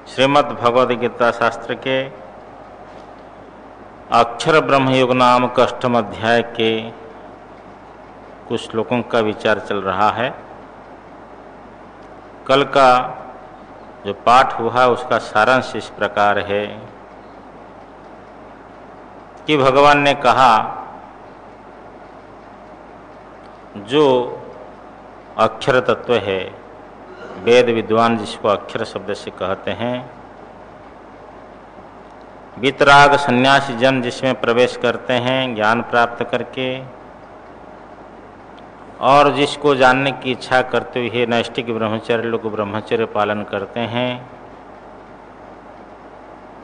श्रीमद् भगवद गीता शास्त्र के अक्षर ब्रह्मयुग नामक अष्टम अध्याय के कुछ श्लोकों का विचार चल रहा है। कल का जो पाठ हुआ उसका सारांश इस प्रकार है कि भगवान ने कहा जो अक्षर तत्व है, वेद विद्वान जिसको अक्षर शब्द से कहते हैं, वितराग सन्यासी जन जिसमें प्रवेश करते हैं ज्ञान प्राप्त करके और जिसको जानने की इच्छा करते हुए नैष्ठिक ब्रह्मचर्य लोग ब्रह्मचर्य पालन करते हैं,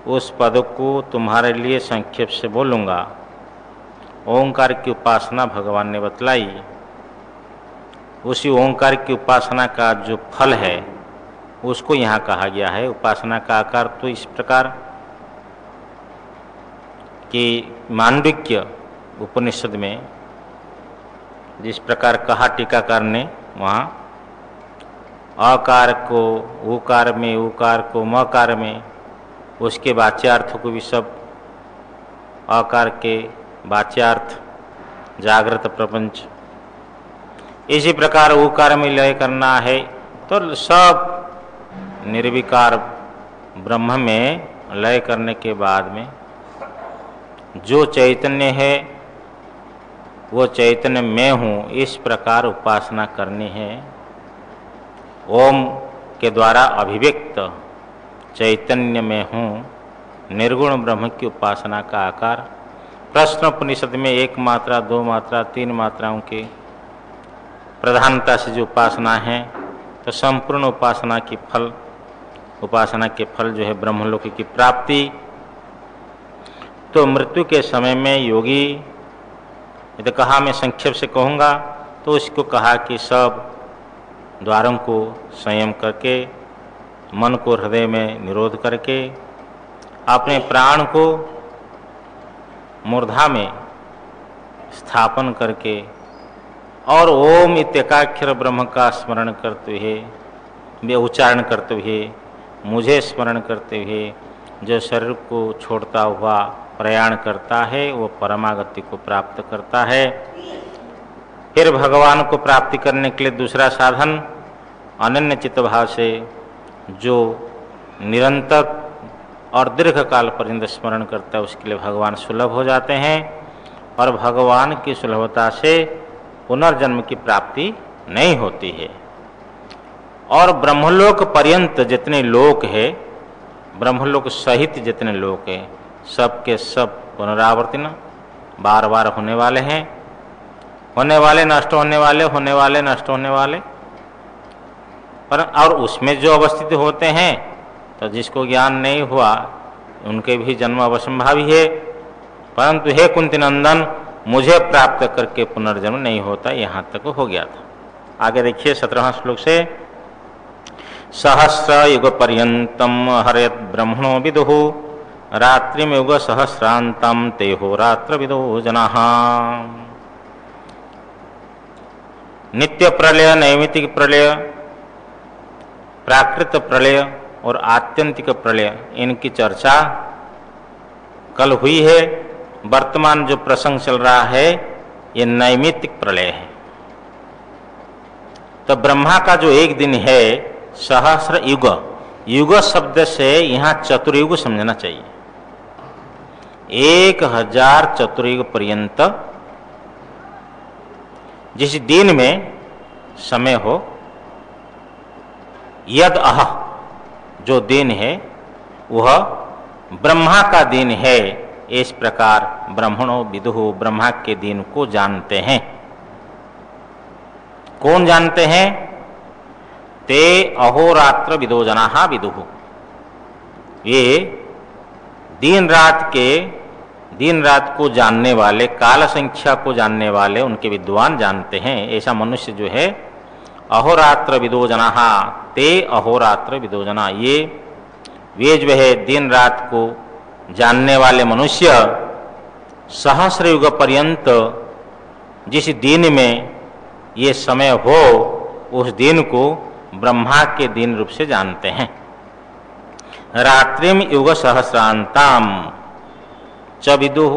उस पद को तुम्हारे लिए संक्षेप से बोलूँगा। ओंकार की उपासना भगवान ने बतलाई। उसी ओंकार की उपासना का जो फल है उसको यहाँ कहा गया है। उपासना का आकार तो इस प्रकार कि मांडुक्य उपनिषद में जिस प्रकार कहा टीकाकार ने, वहाँ अकार को उकार में, उकार को मकार में, उसके वाच्यार्थ को भी सब अकार के वाच्यार्थ जागृत प्रपंच, इसी प्रकार उकार में लय करना है तो सब निर्विकार ब्रह्म में लय करने के बाद में जो चैतन्य है वो चैतन्य मैं हूँ, इस प्रकार उपासना करनी है। ओम के द्वारा अभिव्यक्त चैतन्य में हूँ, निर्गुण ब्रह्म की उपासना का आकार। प्रश्न उपनिषद में एक मात्रा, दो मात्रा, तीन मात्राओं के प्रधानता से जो उपासना है, तो संपूर्ण उपासना के फल जो है ब्रह्मलोक की प्राप्ति। तो मृत्यु के समय में योगी, ये तो कहा, मैं संक्षेप से कहूँगा, तो उसको कहा कि सब द्वारों को संयम करके, मन को हृदय में निरोध करके, अपने प्राण को मूर्धा में स्थापन करके और ओम इत्येकाक्षर ब्रह्म का स्मरण करते हुए, उच्चारण करते हुए, मुझे स्मरण करते हुए जो शरीर को छोड़ता हुआ प्रयाण करता है वो परमागति को प्राप्त करता है। फिर भगवान को प्राप्ति करने के लिए दूसरा साधन अनन्य चित्त भाव से जो निरंतर और दीर्घ काल पर्यंत स्मरण करता है, उसके लिए भगवान सुलभ हो जाते हैं और भगवान की सुलभता से पुनर्जन्म की प्राप्ति नहीं होती है। और ब्रह्मलोक पर्यंत जितने लोक है, ब्रह्मलोक सहित जितने लोक है, सब के सब पुनरावर्तन बार बार होने वाले हैं, होने वाले नष्ट होने वाले, होने वाले नष्ट होने वाले। पर और उसमें जो अवस्थित होते हैं, तो जिसको ज्ञान नहीं हुआ उनके भी जन्म अवसंभावी है। परंतु हे कुंती नंदन, मुझे प्राप्त करके पुनर्जन्म नहीं होता, यहाँ तक हो गया था। आगे देखिए 17वां श्लोक से, सहस्र युग पर्यंतम हरयत ब्रह्मणो विदुः रात्रिम युग सहस्रांतम तेहो रात्र विदो जनाः। नित्य प्रलय, नैमित्तिक प्रलय, प्राकृत प्रलय और आत्यंतिक प्रलय, इनकी चर्चा कल हुई है। वर्तमान जो प्रसंग चल रहा है ये नैमित्तिक प्रलय है। तो ब्रह्मा का जो एक दिन है, सहस्र युग, युग शब्द से यहाँ चतुर्युग समझना चाहिए। 1000 चतुर्युग पर्यंत जिस दिन में समय हो, यद अह जो दिन है वह ब्रह्मा का दिन है, इस प्रकार ब्रह्मणो विदुः, ब्रह्मा के दिन को जानते हैं। कौन जानते हैं? ते अहोरात्र विदो जनाः विदुः। ये दिन रात को जानने वाले, काल संख्या को जानने वाले उनके विद्वान जानते हैं। ऐसा मनुष्य जो है अहोरात्र विदो जनाः, ते अहोरात्र विदो जना, वे जो है दिन रात को जानने वाले मनुष्य सहस्र युग पर्यंत जिस दिन में ये समय हो, उस दिन को ब्रह्मा के दिन रूप से जानते हैं। रात्रिम युग सहस्रांताम च विदुः,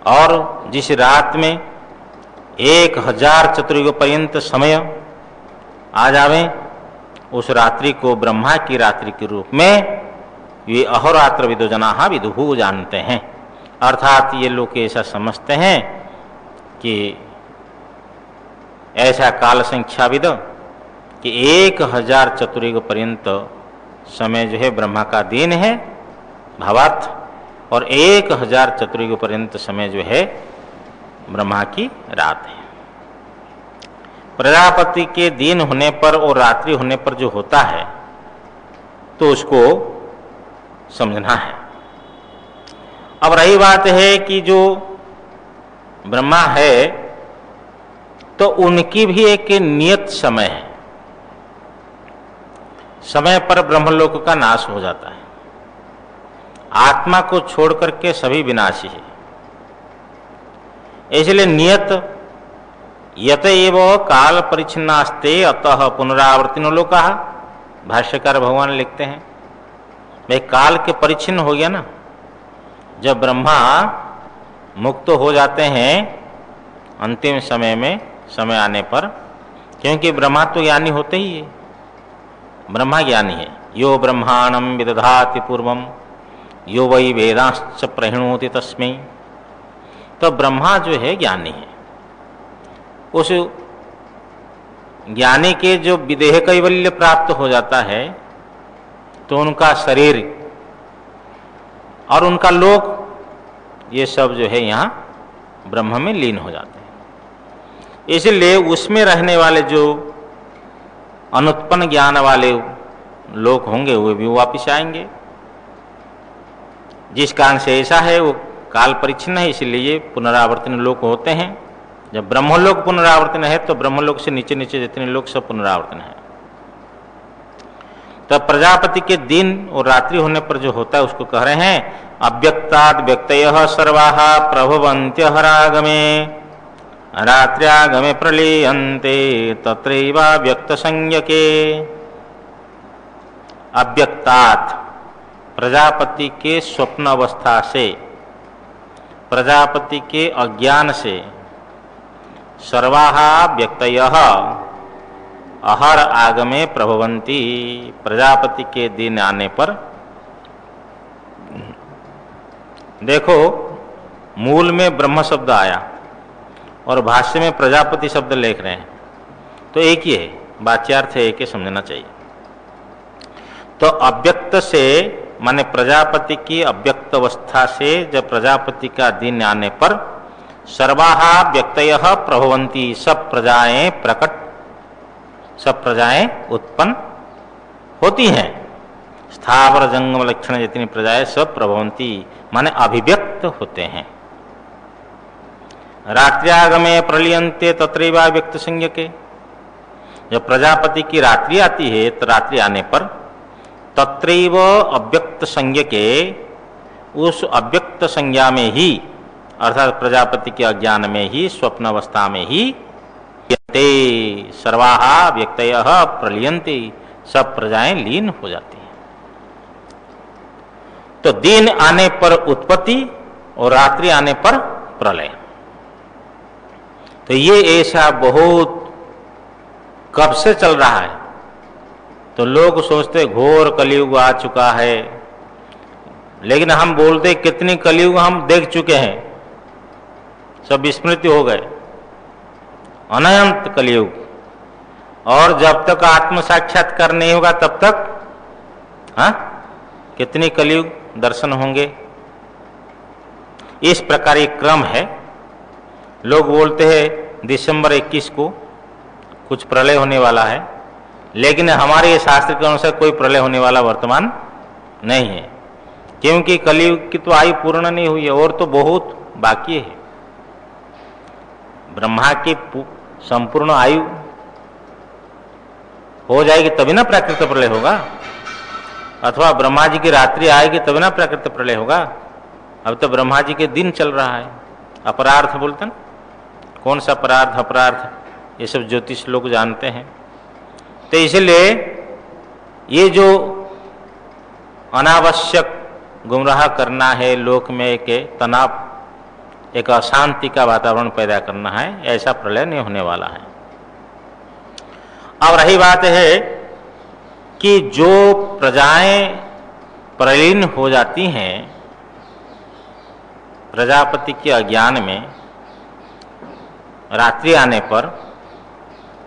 और जिस रात में 1000 चतुर्युग पर्यंत समय आ जावे, उस रात्रि को ब्रह्मा की रात्रि के रूप में ये अहोरात्र विदो जनाः विदुः जानते हैं। अर्थात ये लोग ऐसा समझते हैं कि ऐसा काल संख्याविद कि 1000 चतुर्युग पर्यंत समय जो है ब्रह्मा का दिन है भावार्थ, और 1000 चतुर्युग पर्यंत समय जो है ब्रह्मा की रात है। प्रजापति के दिन होने पर और रात्रि होने पर जो होता है तो उसको समझना है। अब रही बात है कि जो ब्रह्मा है तो उनकी भी एक नियत समय है, समय पर ब्रह्मलोक का नाश हो जाता है। आत्मा को छोड़ करके सभी विनाशी है, इसलिए नियत यत एव काल परिच्छिन्नास्ते अतः पुनरावर्तिनो लोकाः। भाष्यकार भगवान लिखते हैं भाई काल के परिच्छिन्न हो गया ना, जब ब्रह्मा मुक्त हो जाते हैं अंतिम समय में, समय आने पर, क्योंकि ब्रह्मा तो ज्ञानी होते ही है, ब्रह्मा ज्ञानी है। यो ब्रह्माणं विदधाति पूर्वम यो वै वेदांश्च प्रहिणोति तस्मै। तो ब्रह्मा जो है ज्ञानी है, उस ज्ञानी के जो विदेह कैवल्य प्राप्त हो जाता है तो उनका शरीर और उनका लोक ये सब जो है यहाँ ब्रह्म में लीन हो जाते हैं। इसलिए उसमें रहने वाले जो अनुत्पन्न ज्ञान वाले लोग होंगे वे भी वापिस आएंगे। जिस कारण से ऐसा है वो काल परिच्छिन्न है, इसलिए ये पुनरावर्तन लोक होते हैं। जब ब्रह्मलोक पुनरावर्तन है तो ब्रह्मलोक से नीचे नीचे जितने लोग सब पुनरावर्तन है। तब प्रजापति के दिन और रात्रि होने पर जो होता है उसको कह रहे हैं अव्यक्ताद् व्यक्तयः सर्वाः प्रभवन्त्यः रागमे रात्र्यागमे प्रलीयन्ते तत्रैव व्यक्त संज्ञके। अव्यक्तात् प्रजापति के स्वप्न अवस्था से, प्रजापति के अज्ञान से, सर्वाः व्यक्तयः अहर आगमे प्रभवन्ति, प्रजापति के दिन आने पर। देखो मूल में ब्रह्म शब्द आया और भाष्य में प्रजापति शब्द लिख रहे हैं तो एक ही है, वाच्यार्थ है एक ही, समझना चाहिए। तो अव्यक्त से माने प्रजापति की अव्यक्त अवस्था से जब प्रजापति का दिन आने पर सर्वाः व्यक्तयः प्रभवन्ति, सब प्रजाएं प्रकट, सब प्रजाएं उत्पन्न होती हैं। स्थावर जंगम लक्षण जितनी प्रजाएं सब प्रभवन्ति माने अभिव्यक्त होते हैं। रात्र्यागमे प्रलीयन्ते तत्रैव व्यक्त संज्ञके। जब प्रजापति की रात्रि आती है तो रात्रि आने पर तत्रैव अव्यक्त संज्ञके, उस अव्यक्त संज्ञा में ही अर्थात प्रजापति के अज्ञान में ही स्वप्न अवस्था में ही सर्वाः व्यक्तयः प्रलीयन्ते, सब प्रजाएं लीन हो जाती हैं। तो दिन आने पर उत्पत्ति और रात्रि आने पर प्रलय। तो ये ऐसा बहुत कब से चल रहा है। तो लोग सोचते घोर कलयुग आ चुका है, लेकिन हम बोलते कितनी कलयुग हम देख चुके हैं, सब विस्मृति हो गए। अनंत कलयुग, और जब तक आत्म साक्षात्कार नहीं होगा तब तक कितनी कलयुग दर्शन होंगे। इस प्रकार एक क्रम है। लोग बोलते हैं दिसंबर 21 को कुछ प्रलय होने वाला है, लेकिन हमारे शास्त्र के अनुसार कोई प्रलय होने वाला वर्तमान नहीं है, क्योंकि कलयुग की तो आयु पूर्ण नहीं हुई है और तो बहुत बाकी है। ब्रह्मा की संपूर्ण आयु हो जाएगी तभी ना प्राकृत प्रलय होगा, अथवा ब्रह्मा जी की रात्रि आएगी तभी ना प्राकृत प्रलय होगा। अब तो ब्रह्मा जी के दिन चल रहा है। अपरार्थ बोलते ना, कौन सा परार्थ अपरार्थ ये सब ज्योतिष लोग जानते हैं। तो इसलिए ये जो अनावश्यक गुमराह करना है, लोक में एक तनाव, एक अशांति का वातावरण पैदा करना है, ऐसा प्रलय नहीं होने वाला है। अब रही बात है कि जो प्रजाएं प्रलीन हो जाती हैं प्रजापति के अज्ञान में रात्रि आने पर,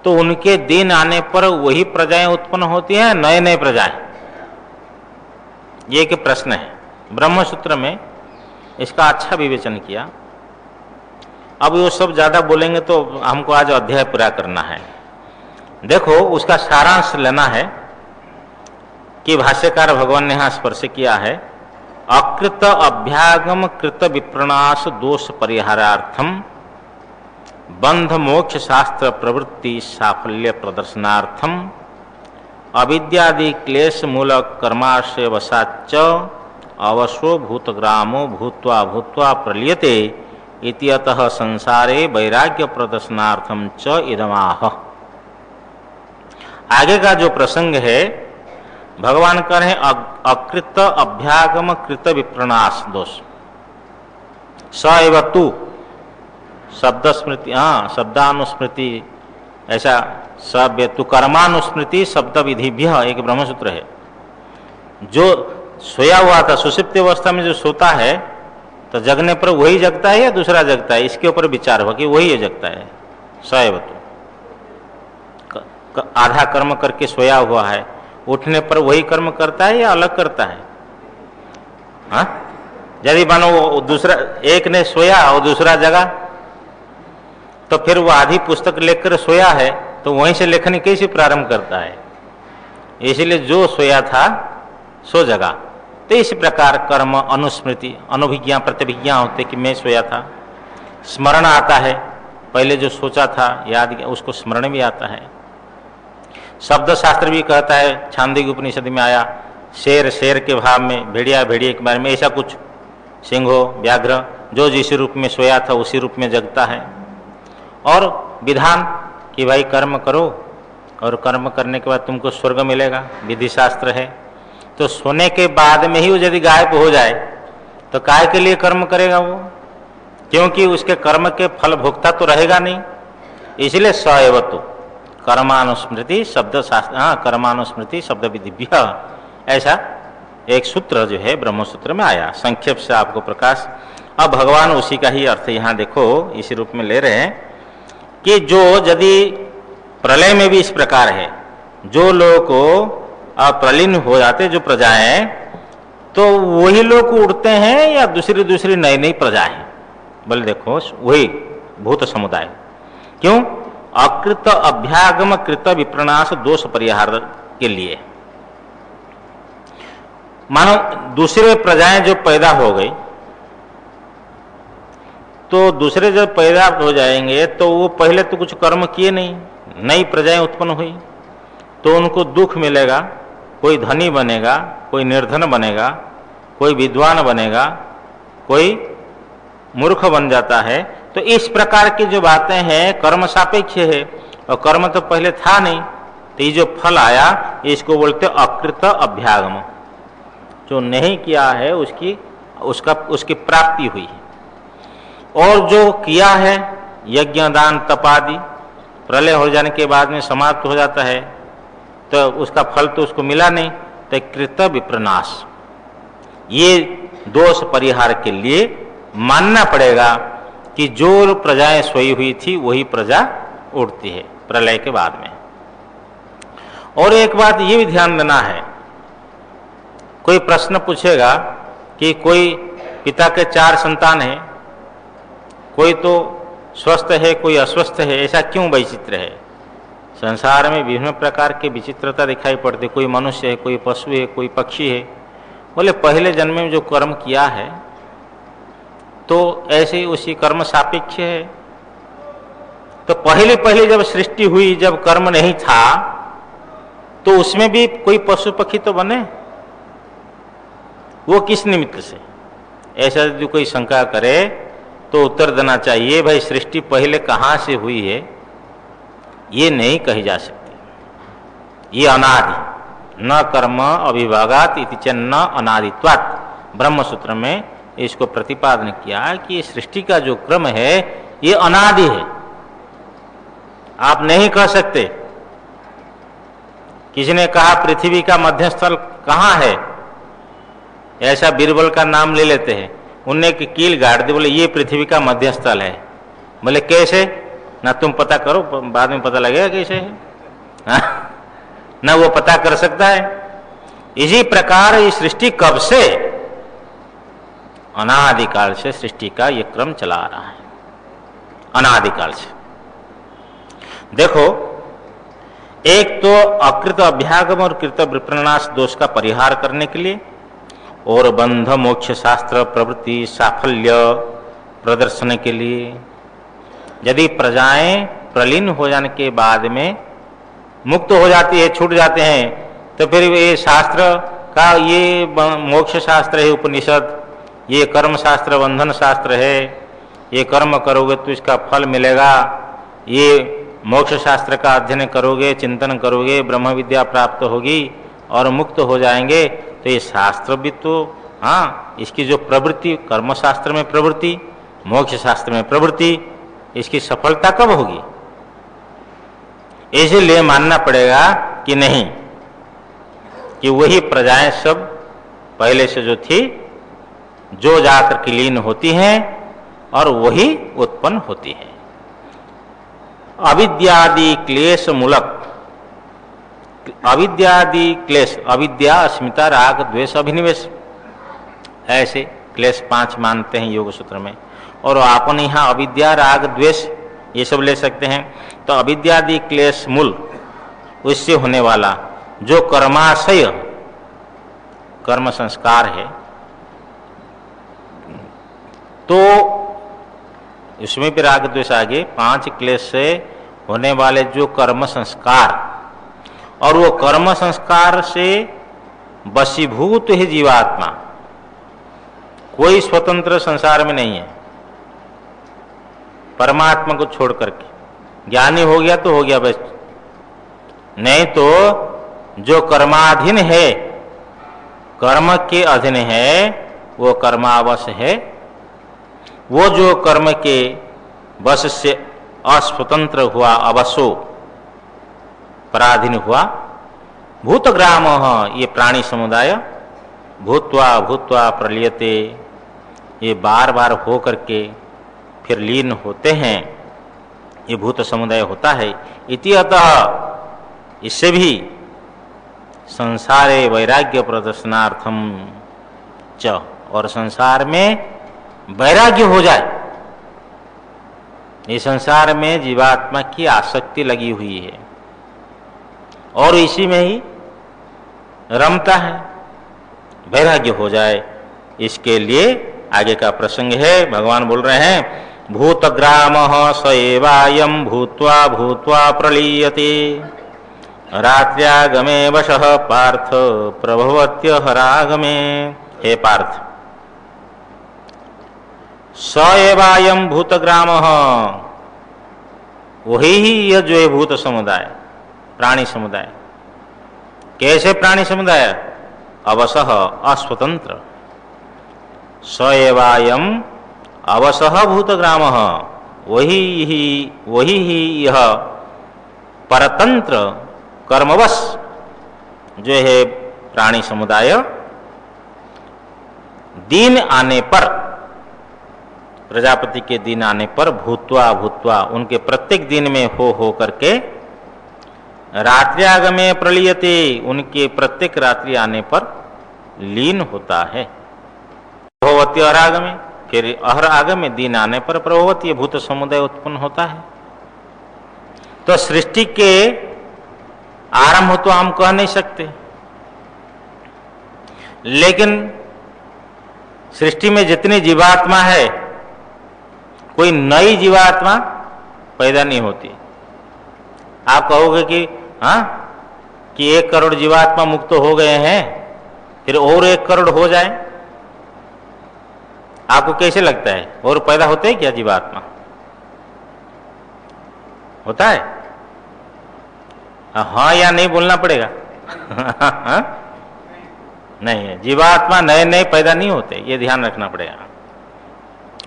तो उनके दिन आने पर वही प्रजाएं उत्पन्न होती हैं, नए नए प्रजाएं? ये एक प्रश्न है। ब्रह्मसूत्र में इसका अच्छा विवेचन किया। अब वो सब ज्यादा बोलेंगे तो हमको आज अध्याय पूरा करना है। देखो, उसका सारांश लेना है कि भाष्यकार भगवान ने यहां स्पर्श किया है, अकृत अभ्यागम कृत विप्रणाश दोष परिहारार्थम बंध मोक्ष शास्त्र प्रवृत्ति साफल्य प्रदर्शनार्थम अविद्यादि क्लेश मूलक कर्माशय वशाच्च अवशो भूतग्रामो भूत्वा भूत्वा प्रलीयते इति अतः संसारे वैराग्य प्रदर्शनार्थम च इदमाह। आगे का जो प्रसंग है, भगवान कह रहे हैं अकृत अभ्यागम कृत विप्रणाश दोष। स एव तु शब्द स्मृति, शब्दानुस्मृति, ऐसा सब तु कर्मानुस्मृति शब्द विधिभ्य एक ब्रह्मसूत्र है। जो सोया हुआ था सुषुप्ति अवस्था में, जो सोता है तो जगने पर वही जगता है या दूसरा जगता है, इसके ऊपर विचार हो कि वही जगता है। सैव तो आधा कर्म करके सोया हुआ है, उठने पर वही कर्म करता है या अलग करता है? हाँ, यदि मानो दूसरा एक ने सोया और दूसरा जगा, तो फिर वो आधी पुस्तक लेकर सोया है तो वहीं से लेखन कैसे प्रारंभ करता है? इसलिए जो सोया था सो जगा। तो इस प्रकार कर्म अनुस्मृति, अनुभिज्ञा प्रतिभिज्ञा होते कि मैं सोया था, स्मरण आता है, पहले जो सोचा था याद उसको स्मरण भी आता है। शब्द शास्त्र भी कहता है, छांदोग्य उपनिषद में आया, शेर शेर के भाव में, भेड़िया भेड़िए के बारे में, ऐसा कुछ, सिंहो व्याघ्र जो जिस रूप में सोया था उसी रूप में जगता है। और विधान कि भाई कर्म करो और कर्म करने के बाद तुमको स्वर्ग मिलेगा, विधि शास्त्र है। तो सोने के बाद में ही वो यदि गायब हो जाए तो काय के लिए कर्म करेगा वो? क्योंकि उसके कर्म के फल भोक्ता तो रहेगा नहीं। इसलिए सएवतु कर्मानुस्मृति शब्द शास्त्र, कर्मानुस्मृति शब्द विधिभ्य, ऐसा एक सूत्र जो है ब्रह्मसूत्र में आया। संक्षेप से आपको प्रकाश। अब भगवान उसी का ही अर्थ यहाँ देखो इसी रूप में ले रहे हैं कि जो यदि प्रलय में भी इस प्रकार है, जो लोग को प्रलीन हो जाते जो प्रजाएं, तो वही लोग उड़ते हैं या दूसरी दूसरी नई नई प्रजाएं? बोले देखो वही भूत समुदाय। क्यों? अकृत अभ्यागम कृत विप्रणाश दोष परिहार के लिए। मानो दूसरे प्रजाएं जो पैदा हो गई, तो दूसरे जब पैदा हो जाएंगे तो वो पहले तो कुछ कर्म किए नहीं, नई प्रजाएं उत्पन्न हुई, तो उनको दुख मिलेगा। कोई धनी बनेगा, कोई निर्धन बनेगा, कोई विद्वान बनेगा, कोई मूर्ख बन जाता है। तो इस प्रकार की जो बातें हैं कर्म सापेक्ष है, और कर्म तो पहले था नहीं। तो ये जो फल आया इसको बोलते अकृत अभ्यागम। जो नहीं किया है उसकी प्राप्ति हुई है। और जो किया है यज्ञ दान तप आदि, प्रलय हो जाने के बाद में समाप्त हो जाता है, तो उसका फल तो उसको मिला नहीं। तो कृत विप्रनाश, ये दोष परिहार के लिए मानना पड़ेगा कि जो प्रजाएं सोई हुई थी वही प्रजा उड़ती है प्रलय के बाद में। और एक बात ये भी ध्यान देना है, कोई प्रश्न पूछेगा कि कोई पिता के 4 संतान है, कोई तो स्वस्थ है कोई अस्वस्थ है, ऐसा क्यों वैचित्र है? संसार में विभिन्न प्रकार की विचित्रता दिखाई पड़ती, कोई मनुष्य है, कोई पशु है, कोई पक्षी है। बोले पहले जन्म में जो कर्म किया है तो ऐसे ही उसी कर्म सापेक्ष है। तो पहले जब सृष्टि हुई, जब कर्म नहीं था, तो उसमें भी कोई पशु पक्षी तो बने, वो किस निमित्त से? ऐसा यदि कोई शंका करे तो उत्तर देना चाहिए, भाई सृष्टि पहले कहाँ से हुई है ये नहीं कही जा सकती, ये अनादि न कर्म अविभागात इति च न अनादित्वात्। ब्रह्म सूत्र में इसको प्रतिपादन किया कि ये सृष्टि का जो क्रम है ये अनादि है। आप नहीं कह सकते। किसी ने कहा पृथ्वी का मध्यस्थल कहाँ है, ऐसा बीरबल का नाम ले लेते हैं। उनने एक कील गाड़ दी, बोले ये पृथ्वी का मध्यस्थल है। बोले कैसे? ना तुम पता करो, बाद में पता लगेगा कैसे है। ना वो पता कर सकता है। इसी प्रकार ये सृष्टि कब से, अनादिकाल से सृष्टि का ये क्रम चला आ रहा है, अनादिकाल से। देखो, एक तो अकृत अभ्यागम और कृत विप्रनाश दोष का परिहार करने के लिए और बंध मोक्ष शास्त्र प्रवृत्ति साफल्य प्रदर्शन के लिए, यदि प्रजाएं प्रलीन हो जाने के बाद में मुक्त हो जाती है, छूट जाते हैं, तो फिर ये शास्त्र का, ये मोक्ष शास्त्र है उपनिषद, ये कर्म शास्त्र बंधन शास्त्र है, ये कर्म करोगे तो इसका फल मिलेगा, ये मोक्ष शास्त्र का अध्ययन करोगे, चिंतन करोगे, ब्रह्म विद्या प्राप्त होगी और मुक्त हो जाएंगे, तो ये शास्त्र भी तो, हाँ, इसकी जो प्रवृत्ति, कर्म शास्त्र में प्रवृत्ति, मोक्ष शास्त्र में प्रवृत्ति, इसकी सफलता कब होगी? इसलिए मानना पड़ेगा कि नहीं, कि वही प्रजाएं सब पहले से जो थी, जो जाकर के लीन होती हैं और वही उत्पन्न होती है। अविद्यादि क्लेश मूलक, अविद्यादि क्लेश, अविद्या अस्मिता राग द्वेष अभिनिवेश, ऐसे क्लेश 5 मानते हैं योग सूत्र में। और आपने यहाँ अविद्या राग द्वेष ये सब ले सकते हैं। तो अविद्यादि क्लेश मूल, उससे होने वाला जो कर्माशय कर्म संस्कार है, तो इसमें भी राग द्वेष आगे 5 क्लेश से होने वाले जो कर्म संस्कार, और वो कर्म संस्कार से वशीभूत है जीवात्मा, कोई स्वतंत्र संसार में नहीं है परमात्मा को छोड़ करके। ज्ञानी हो गया तो हो गया बस, नहीं तो जो कर्माधीन है, कर्म के अधीन है, वो कर्मावश है। वो जो कर्म के वश से अस्वतंत्र हुआ, अवशो पराधीन हुआ, भूतग्राम, ये प्राणी समुदाय, भूत्वा भूत्वा प्रलीयते, ये बार बार हो करके फिर लीन होते हैं, ये भूत समुदाय होता है। इति अतः इससे भी संसारे वैराग्य प्रदर्शनार्थम च, और संसार में वैराग्य हो जाए, ये संसार में जीवात्मा की आसक्ति लगी हुई है और इसी में ही रमता है, वैराग्य हो जाए, इसके लिए आगे का प्रसंग है। भगवान बोल रहे हैं, भूतग्राम स एवायं भूत्वा भूत्वा प्रलीयते रात्र्यागमे वशः पार्थ प्रभवत्य हरागमे। हे पार्थ, स एवायं भूतग्राम, वही ही यह जो है भूत समुदाय, प्राणी समुदाय। कैसे प्राणी समुदाय? अवसह, अस्वतंत्र। स एवायं अवसह भूतग्राम, वही ही यह परतंत्र कर्मवश जो है प्राणी समुदाय, दिन आने पर, प्रजापति के दिन आने पर, भूत्वा भूत्वा, उनके प्रत्येक दिन में हो करके, रात्र्यागमे प्रलीयते, उनके प्रत्येक रात्रि आने पर लीन होता है। प्रभवती अहरागमे, फिर अहर आगमे, दिन आने पर प्रभवती भूत समुदाय उत्पन्न होता है। तो सृष्टि के आरंभ तो हम कह नहीं सकते, लेकिन सृष्टि में जितनी जीवात्मा है, कोई नई जीवात्मा पैदा नहीं होती। आप कहोगे कि हाँ, कि 1 करोड़ जीवात्मा मुक्त हो गए हैं, फिर और 1 करोड़ हो जाए, आपको कैसे लगता है? और पैदा होते हैं क्या जीवात्मा? होता है? हाँ या नहीं बोलना पड़ेगा। नहीं है, जीवात्मा नए नए पैदा नहीं होते, ये ध्यान रखना पड़ेगा।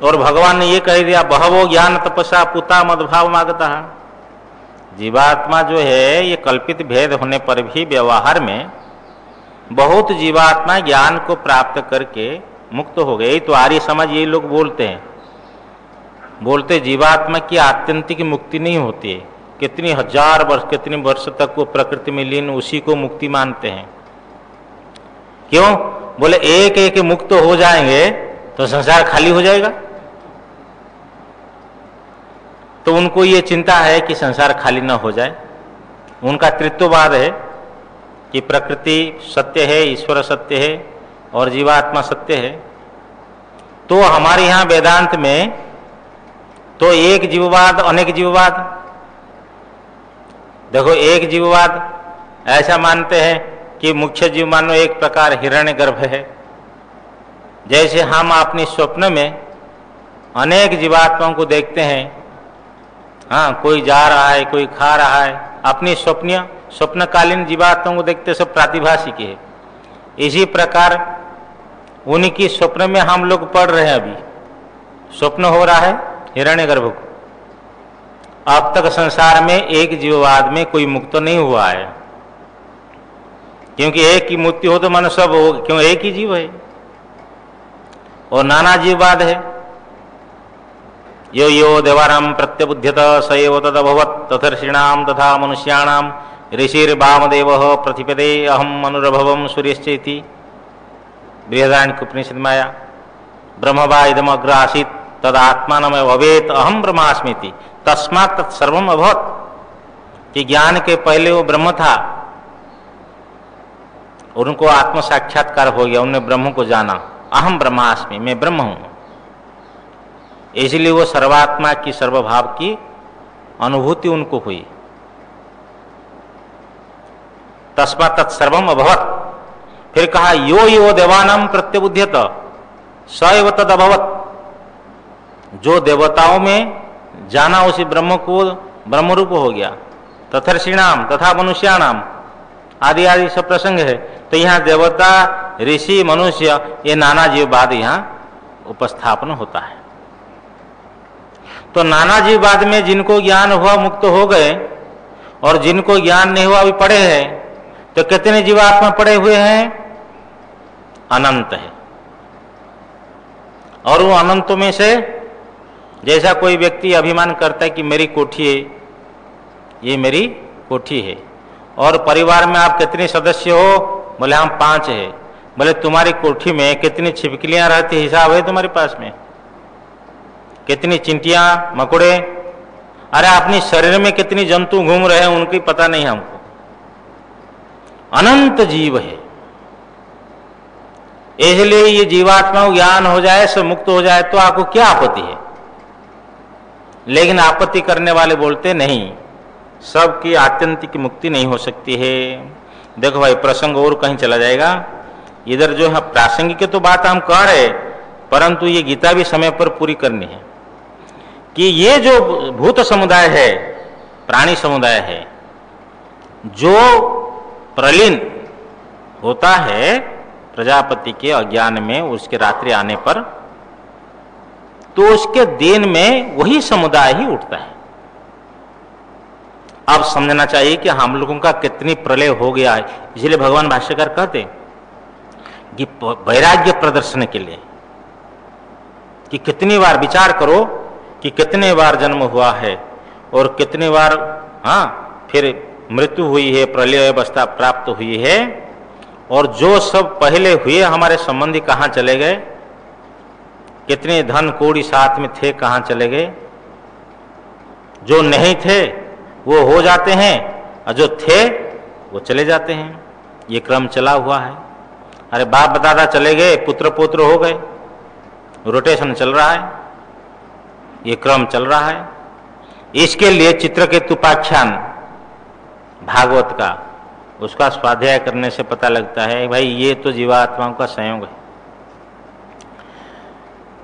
और भगवान ने ये कह दिया, बहवो ज्ञान तपस्या पुता मदभाव मागता। जीवात्मा जो है ये कल्पित भेद होने पर भी व्यवहार में बहुत जीवात्मा ज्ञान को प्राप्त करके मुक्त हो गए। तो आर्य समाज ये लोग बोलते हैं, बोलते जीवात्मा की आत्यंतिक मुक्ति नहीं होती है, कितनी हजार वर्ष कितने वर्ष तक वो प्रकृति में लीन उसी को मुक्ति मानते हैं। क्यों? बोले एक एक मुक्त हो जाएंगे तो संसार खाली हो जाएगा। तो उनको ये चिंता है कि संसार खाली ना हो जाए। उनका तृत्ववाद है कि प्रकृति सत्य है, ईश्वर सत्य है और जीवात्मा सत्य है। तो हमारे यहाँ वेदांत में तो एक जीववाद अनेक जीववाद। देखो, एक जीववाद ऐसा मानते हैं कि मुख्य जीव मानो एक प्रकार हिरण्यगर्भ है। जैसे हम अपने स्वप्न में अनेक जीवात्माओं को देखते हैं, हाँ, कोई जा रहा है, कोई खा रहा है, अपनी स्वप्नकालीन जीवात्माओं को देखते सब प्रातिभाषिक है। इसी प्रकार उनकी स्वप्न में हम लोग पढ़ रहे हैं। अभी स्वप्न हो रहा है हिरण्यगर्भ को। अब तक संसार में एक जीववाद में कोई मुक्त नहीं हुआ है, क्योंकि एक की मुक्ति हो तो मन सब हो, क्यों? एक ही जीव है। और नाना जीववाद है। यो यो देवानां प्रत्यबुध्यत स एव तदभवत् तथर्षीणां तथा मनुष्याणां ऋषिर्वामदेवः प्रतिपदे अहं मनुरभवं सूर्यश्चेति। बृहदारण्यक उपनिषद में आया, ब्रह्म वा इदमग्र आसीत् तदात्मानमेव अभेत् अहं ब्रह्मास्मीति तस्मात् तत्सर्वम् अभवत्। कि ज्ञान के पहले वो ब्रह्म था और उनको आत्म साक्षात्कार हो गया, उन्होंने ब्रह्म को जाना, अहम ब्रह्मास्मि, मैं ब्रह्म हूं। इसलिए वो सर्वात्मा की सर्वभाव की अनुभूति उनको हुई। तस्मात् तत्सर्वम् अभवत्। फिर कहा, यो यो देवानां प्रत्यबुध्यत स एव तद अभवत्। जो देवताओं में जाना उसी ब्रह्म को ब्रह्मरूप हो गया। तथर्षीणाम तथा मनुष्याणाम आदि आदि सब प्रसंग है। तो यहाँ देवता, ऋषि, मनुष्य, ये नाना जीववाद यहाँ उपस्थापन होता है। तो नाना जीववाद में जिनको ज्ञान हुआ मुक्त हो गए और जिनको ज्ञान नहीं हुआ अभी पड़े हैं। तो कितने जीवात्मा पड़े हुए हैं? अनंत है। और वो अनंतों में से जैसा कोई व्यक्ति अभिमान करता है कि मेरी कोठी है, ये मेरी कोठी है। और परिवार में आप कितने सदस्य हो? बोले हम 5 है। बोले तुम्हारी कोठी में कितनी छिपकलियां रहती, हिसाब है तुम्हारे पास में? कितनी चिंटियां, मकोड़े? अरे अपने शरीर में कितनी जंतु घूम रहे हैं उनकी पता नहीं हमको। अनंत जीव है। इसलिए ये जीवात्मा को ज्ञान हो जाए, सब मुक्त हो जाए तो आपको क्या आपत्ति है? लेकिन आपत्ति करने वाले बोलते नहीं, सबकी आत्यंतिक मुक्ति नहीं हो सकती है। देखो भाई, प्रसंग और कहीं चला जाएगा। इधर जो है प्रासंगिक तो बात हम कह रहे, परंतु ये गीता भी समय पर पूरी करनी है कि ये जो भूत समुदाय है, प्राणी समुदाय है, जो प्रलीन होता है प्रजापति के अज्ञान में, उसके रात्रि आने पर, तो उसके दिन में वही समुदाय ही उठता है। अब समझना चाहिए कि हम लोगों का कितनी प्रलय हो गया है। इसलिए भगवान भाष्यकार कहते कि वैराग्य प्रदर्शन के लिए कि कितनी बार विचार करो कि कितने बार जन्म हुआ है और कितने बार फिर मृत्यु हुई है, प्रलय अवस्था प्राप्त हुई है, और जो सब पहले हुए हमारे संबंधी कहाँ चले गए, कितने धन कौड़ी साथ में थे कहाँ चले गए, जो नहीं थे वो हो जाते हैं और जो थे वो चले जाते हैं। ये क्रम चला हुआ है। अरे बाप दादा चले गए, पुत्र पुत्र हो गए, रोटेशन चल रहा है, ये क्रम चल रहा है। इसके लिए चित्रकेतुपाख्यान भागवत का, उसका स्वाध्याय करने से पता लगता है भाई ये तो जीवात्माओं का संयोग है।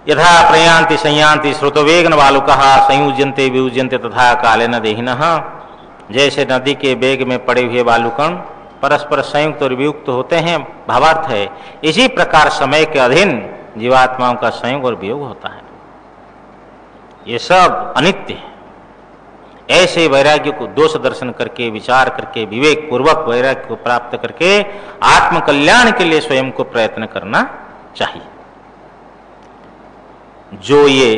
यथा प्रयान्ति संयान्ति श्रुतवेगन वालुकः संयुज्यन्ते वियुज्यन्ते तथा कालेन देहिनः। जैसे नदी के वेग में पड़े हुए वालुकण परस्पर संयुक्त और वियुक्त होते हैं, भावार्थ है। इसी प्रकार समय के अधीन जीवात्माओं का संयोग और वियोग होता है। ये सब अनित्य है। ऐसे वैराग्य को दोष दर्शन करके, विचार करके, विवेक पूर्वक वैराग्य को प्राप्त करके आत्म कल्याण के लिए स्वयं को प्रयत्न करना चाहिए। जो ये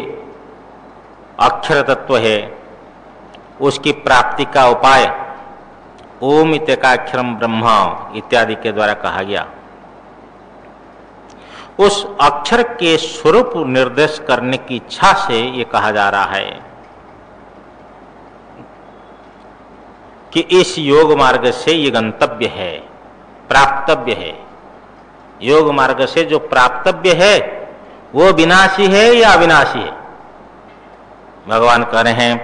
अक्षर तत्व है उसकी प्राप्ति का उपाय ओम इत्येकाक्षरम ब्रह्म इत्यादि के द्वारा कहा गया। उस अक्षर के स्वरूप निर्देश करने की इच्छा से ये कहा जा रहा है कि इस योग मार्ग से ये गंतव्य है, प्राप्तव्य है। योग मार्ग से जो प्राप्तव्य है वो विनाशी है या अविनाशी है? भगवान कह रहे हैं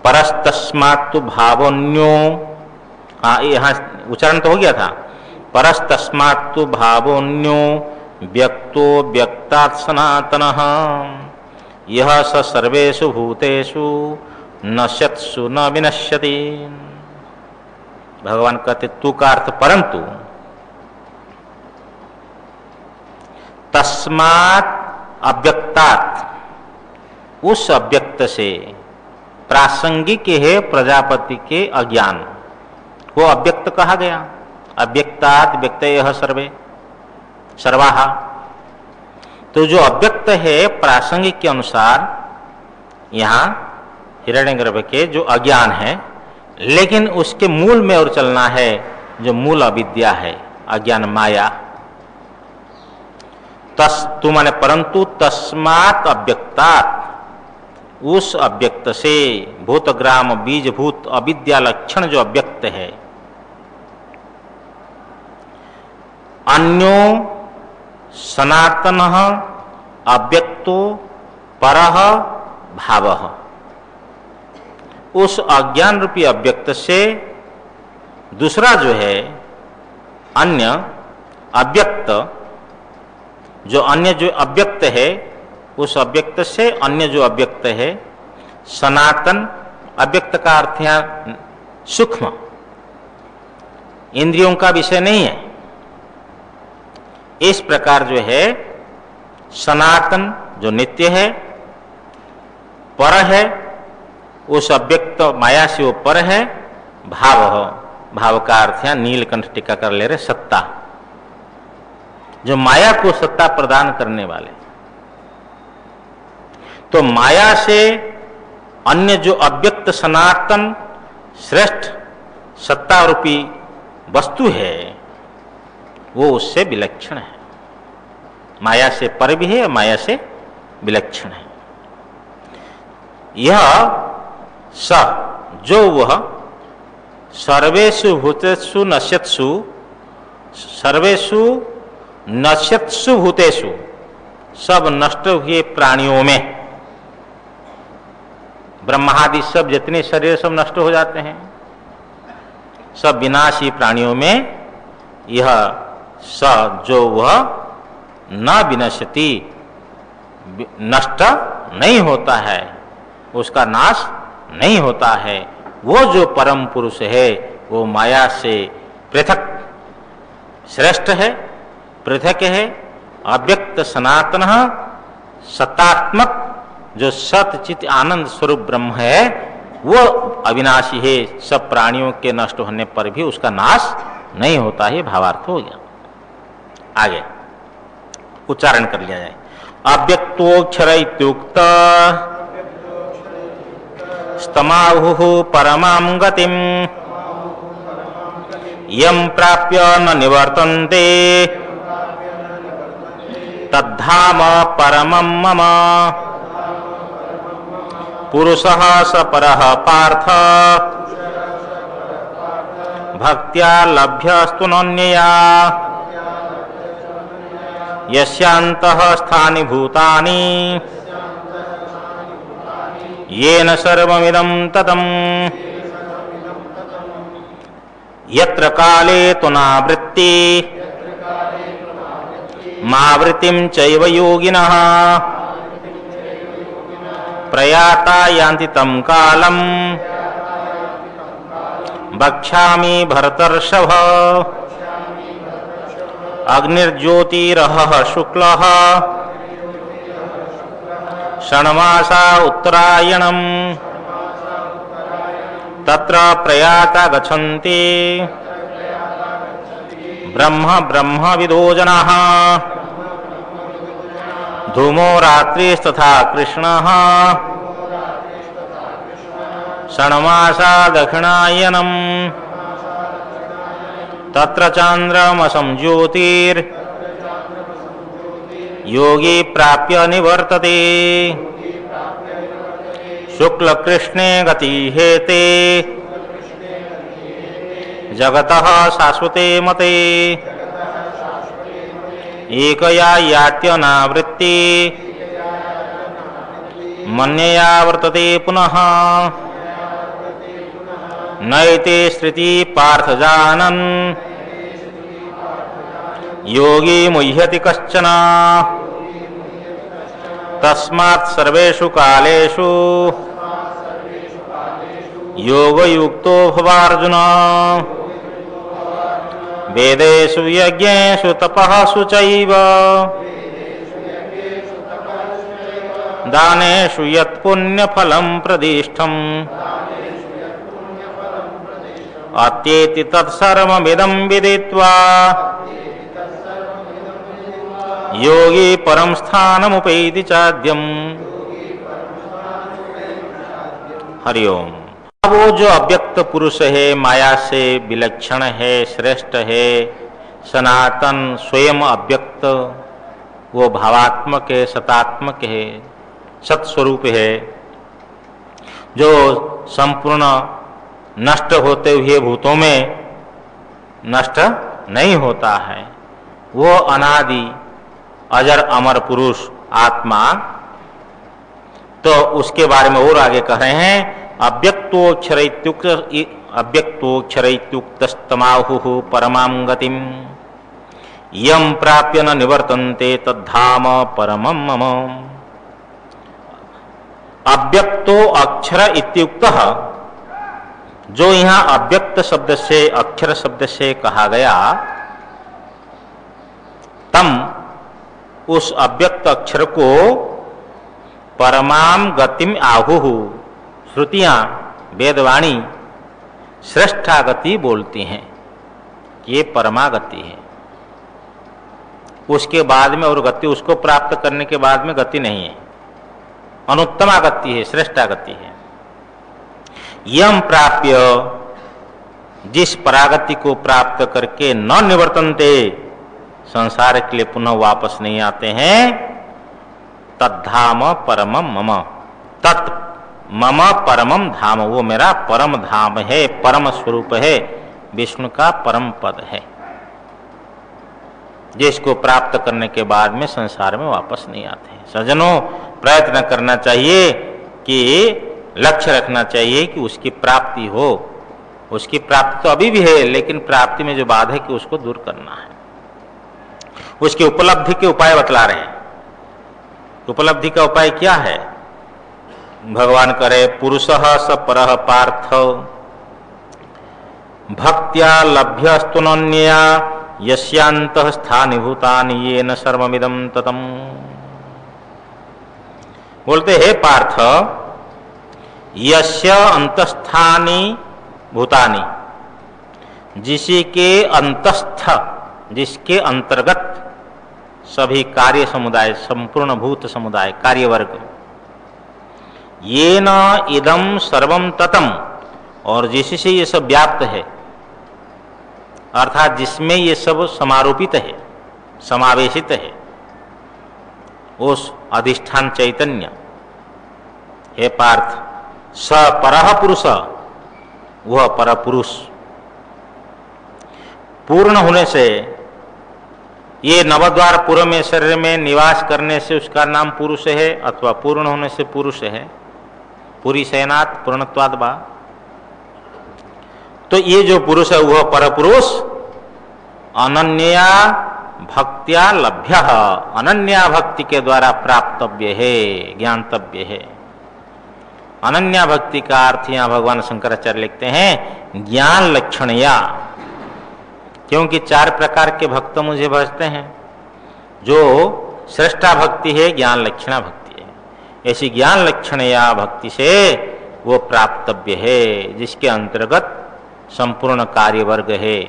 परस्तस्मात्तु भावोन्यो, यहाँ उच्चारण तो हो गया था, परस्तस्मात्तु भावोन्यो व्यक्तो व्यक्तात् सनातनः यह स सर्वेषु भूतेषु नश्यत्सु न विनश्यति। भगवान कहते तू का अर्थ परंतु, तस्मात् अव्यक्तात्, उस अव्यक्त से, प्रासंगिक है प्रजापति के अज्ञान को अव्यक्त कहा गया। अव्यक्तात् व्यक्तयः सर्वे सर्वाहा। तो जो अव्यक्त है प्रासंगिक के अनुसार यहाँ हिरण्यगर्भ के जो अज्ञान है, लेकिन उसके मूल में और चलना है जो मूल अविद्या है, अज्ञान माया। तु माने परंतु तस्मात् अव्यक्तात्, उस अव्यक्त से, भूतग्राम बीजभूत अविद्या लक्षण जो अव्यक्त है, अन्यो सनातनः अव्यक्तो परः भावः, उस अज्ञान रूपी अव्यक्त से दूसरा जो है अन्य अव्यक्त, जो अन्य जो अव्यक्त है उस अव्यक्त से अन्य जो अव्यक्त है सनातन। अव्यक्त का अर्थ यहाँ सूक्ष्म, इंद्रियों का विषय नहीं है। इस प्रकार जो है सनातन जो नित्य है, पर है, उस अव्यक्त माया से वो पर है। भाव, भाव का अर्थ है नीलकंठ टीका कर ले रहे सत्ता, जो माया को सत्ता प्रदान करने वाले। तो माया से अन्य जो अव्यक्त सनातन श्रेष्ठ सत्ता रूपी वस्तु है वो उससे विलक्षण है, माया से पर भी है, माया से विलक्षण है। यह स जो वह सर्वेषु भूतेषु नश्यत्सु, सर्वेषु नश्यत्सु भूतेषु, सब नष्ट हुए प्राणियों में, ब्रह्मादि सब जितने शरीर सब नष्ट हो जाते हैं, सब विनाशी प्राणियों में यह स जो वह न विनश्यति, नष्ट नहीं होता है, उसका नाश नहीं होता है। वो जो परम पुरुष है वो माया से पृथक श्रेष्ठ है, पृथक है, अव्यक्त सनातन सत्तात्मक जो सत चित आनंद स्वरूप ब्रह्म है वो अविनाशी है। सब प्राणियों के नष्ट होने पर भी उसका नाश नहीं होता है। भावार्थ हो गया। आगे उच्चारण कर लिया जाए। अव्यक्तोक्षर इत्युक्त स्तमाहुः परमां गतिं यं प्राप्य न निवर्तन्ते तद्धाम परमं मम पुरुषः स परः पार्थ भक्त्या लभ्यस्तु नन्यया यस्यान्तः स्थानि भूतानि येन सर्वमिदं ततम् यत्र काले तु नावृत्ति मावृत्तिं चैव योगिनः प्रयाता यान्ति तं कालम् वक्ष्यामि भरतर्षभ। अग्निर्ज्योतिरहः शुक्लः षण्मासा उत्तरायणम् तत्र प्रयाता गच्छन्ति ब्रह्म ब्रह्मविदो जनाः धूमो रात्रिस्तथा कृष्णः षण्मासा दक्षिणायनम् तत्र चान्द्रमसं ज्योतिर् योगी प्राप्य निवर्तते शुक्लकृष्णे गति हेते जगतः शाश्वते मते एकया यात्यनावृत्ति मन्यया वर्तते पुनः नैते श्रुति पार्थ जानन् योगी मुह्यति कश्चन तस्मात् सर्वेषु कालेषु योगयुक्तो भवार्जुन वेदेषु यज्ञेषु तपःसु चैव दानेषु यत्पुण्यफलं प्रदिष्टम् अत्येति तत्सर्वमिदं विदित्वा योगी परम स्थानमुपैति चाद्यम्। हरिओम। वो जो अव्यक्त पुरुष है, माया से विलक्षण है, श्रेष्ठ है, सनातन स्वयं अव्यक्त, वो भावात्मक है, सतात्मक है, सत्स्वरूप है, जो संपूर्ण नष्ट होते हुए भूतों में नष्ट नहीं होता है, वो अनादि अजर अमर पुरुष आत्मा। तो उसके बारे में और आगे कह रहे हैं, अव्यक्तोक्षरैत्युक्तस्तमाहुः परमां गतिम् यं प्राप्य न निवर्तन्ते तद्धाम परमं मम। अव्यक्तो अक्षर इत्युक्तः, जो यहाँ अव्यक्त शब्द से, अक्षर शब्द से कहा गया, तम उस अव्यक्त अक्षर को परमाम गतिम आहुः, श्रुतियां वेदवाणी श्रेष्ठा गति बोलती हैं, ये परमागति है। उसके बाद में और गति, उसको प्राप्त करने के बाद में गति नहीं है, अनुत्तमा गति है, श्रेष्ठा गति है। यम प्राप्य, जिस परागति को प्राप्त करके न निवर्तन्ते, संसार के लिए पुनः वापस नहीं आते हैं, तद्धाम परमम मम, तत् मम परमम धाम, वो मेरा परम धाम है, परम स्वरूप है, विष्णु का परम पद है, जिसको प्राप्त करने के बाद में संसार में वापस नहीं आते हैं। सज्जनों, प्रयत्न करना चाहिए कि लक्ष्य रखना चाहिए कि उसकी प्राप्ति हो। उसकी प्राप्ति तो अभी भी है, लेकिन प्राप्ति में जो बाधा है कि उसको दूर करना है। उसकी उपलब्धि के उपाय बतला रहे हैं। उपलब्धि का उपाय क्या है? भगवान करे, पुरुषः स परः पार्थ भक्त्या लभ्यस्तुनन्यया यस्यान्तः स्थानि भूतानि येन सर्वमिदं ततम्। बोलते हे पार्थ, यस्य अंतस्थानि भूतानि, जिसके अंतस्थ, जिसके अंतर्गत सभी कार्य समुदाय, संपूर्ण भूत समुदाय, कार्य वर्ग, येन इदं सर्वं ततम्, और जिससे ये सब व्याप्त है, अर्थात जिसमें ये सब समारोपित है, समावेशित है, उस अधिष्ठान चैतन्य। हे पार्थ, स परः पुरुष, वह पर पुरुष पूर्ण होने से, ये नवद्वार पूर्व में शरीर में निवास करने से उसका नाम पुरुष है, अथवा पूर्ण होने से पुरुष है, पूरी शयनात् पूर्णत्वाद बा। तो ये जो पुरुष है वह पर पुरुष अनन्या भक्त्या लभ्य, अनन्या भक्ति के द्वारा प्राप्तव्य है, ज्ञानतव्य है। अनन्या भक्ति का अर्थ यहाँ भगवान शंकराचार्य लिखते हैं ज्ञान लक्षणया, क्योंकि 4 प्रकार के भक्त मुझे भजते हैं। जो श्रेष्ठा भक्ति है ज्ञान लक्षणा भक्ति है। ऐसी ज्ञान लक्षण या भक्ति से वो प्राप्तव्य है, जिसके अंतर्गत संपूर्ण कार्य वर्ग है।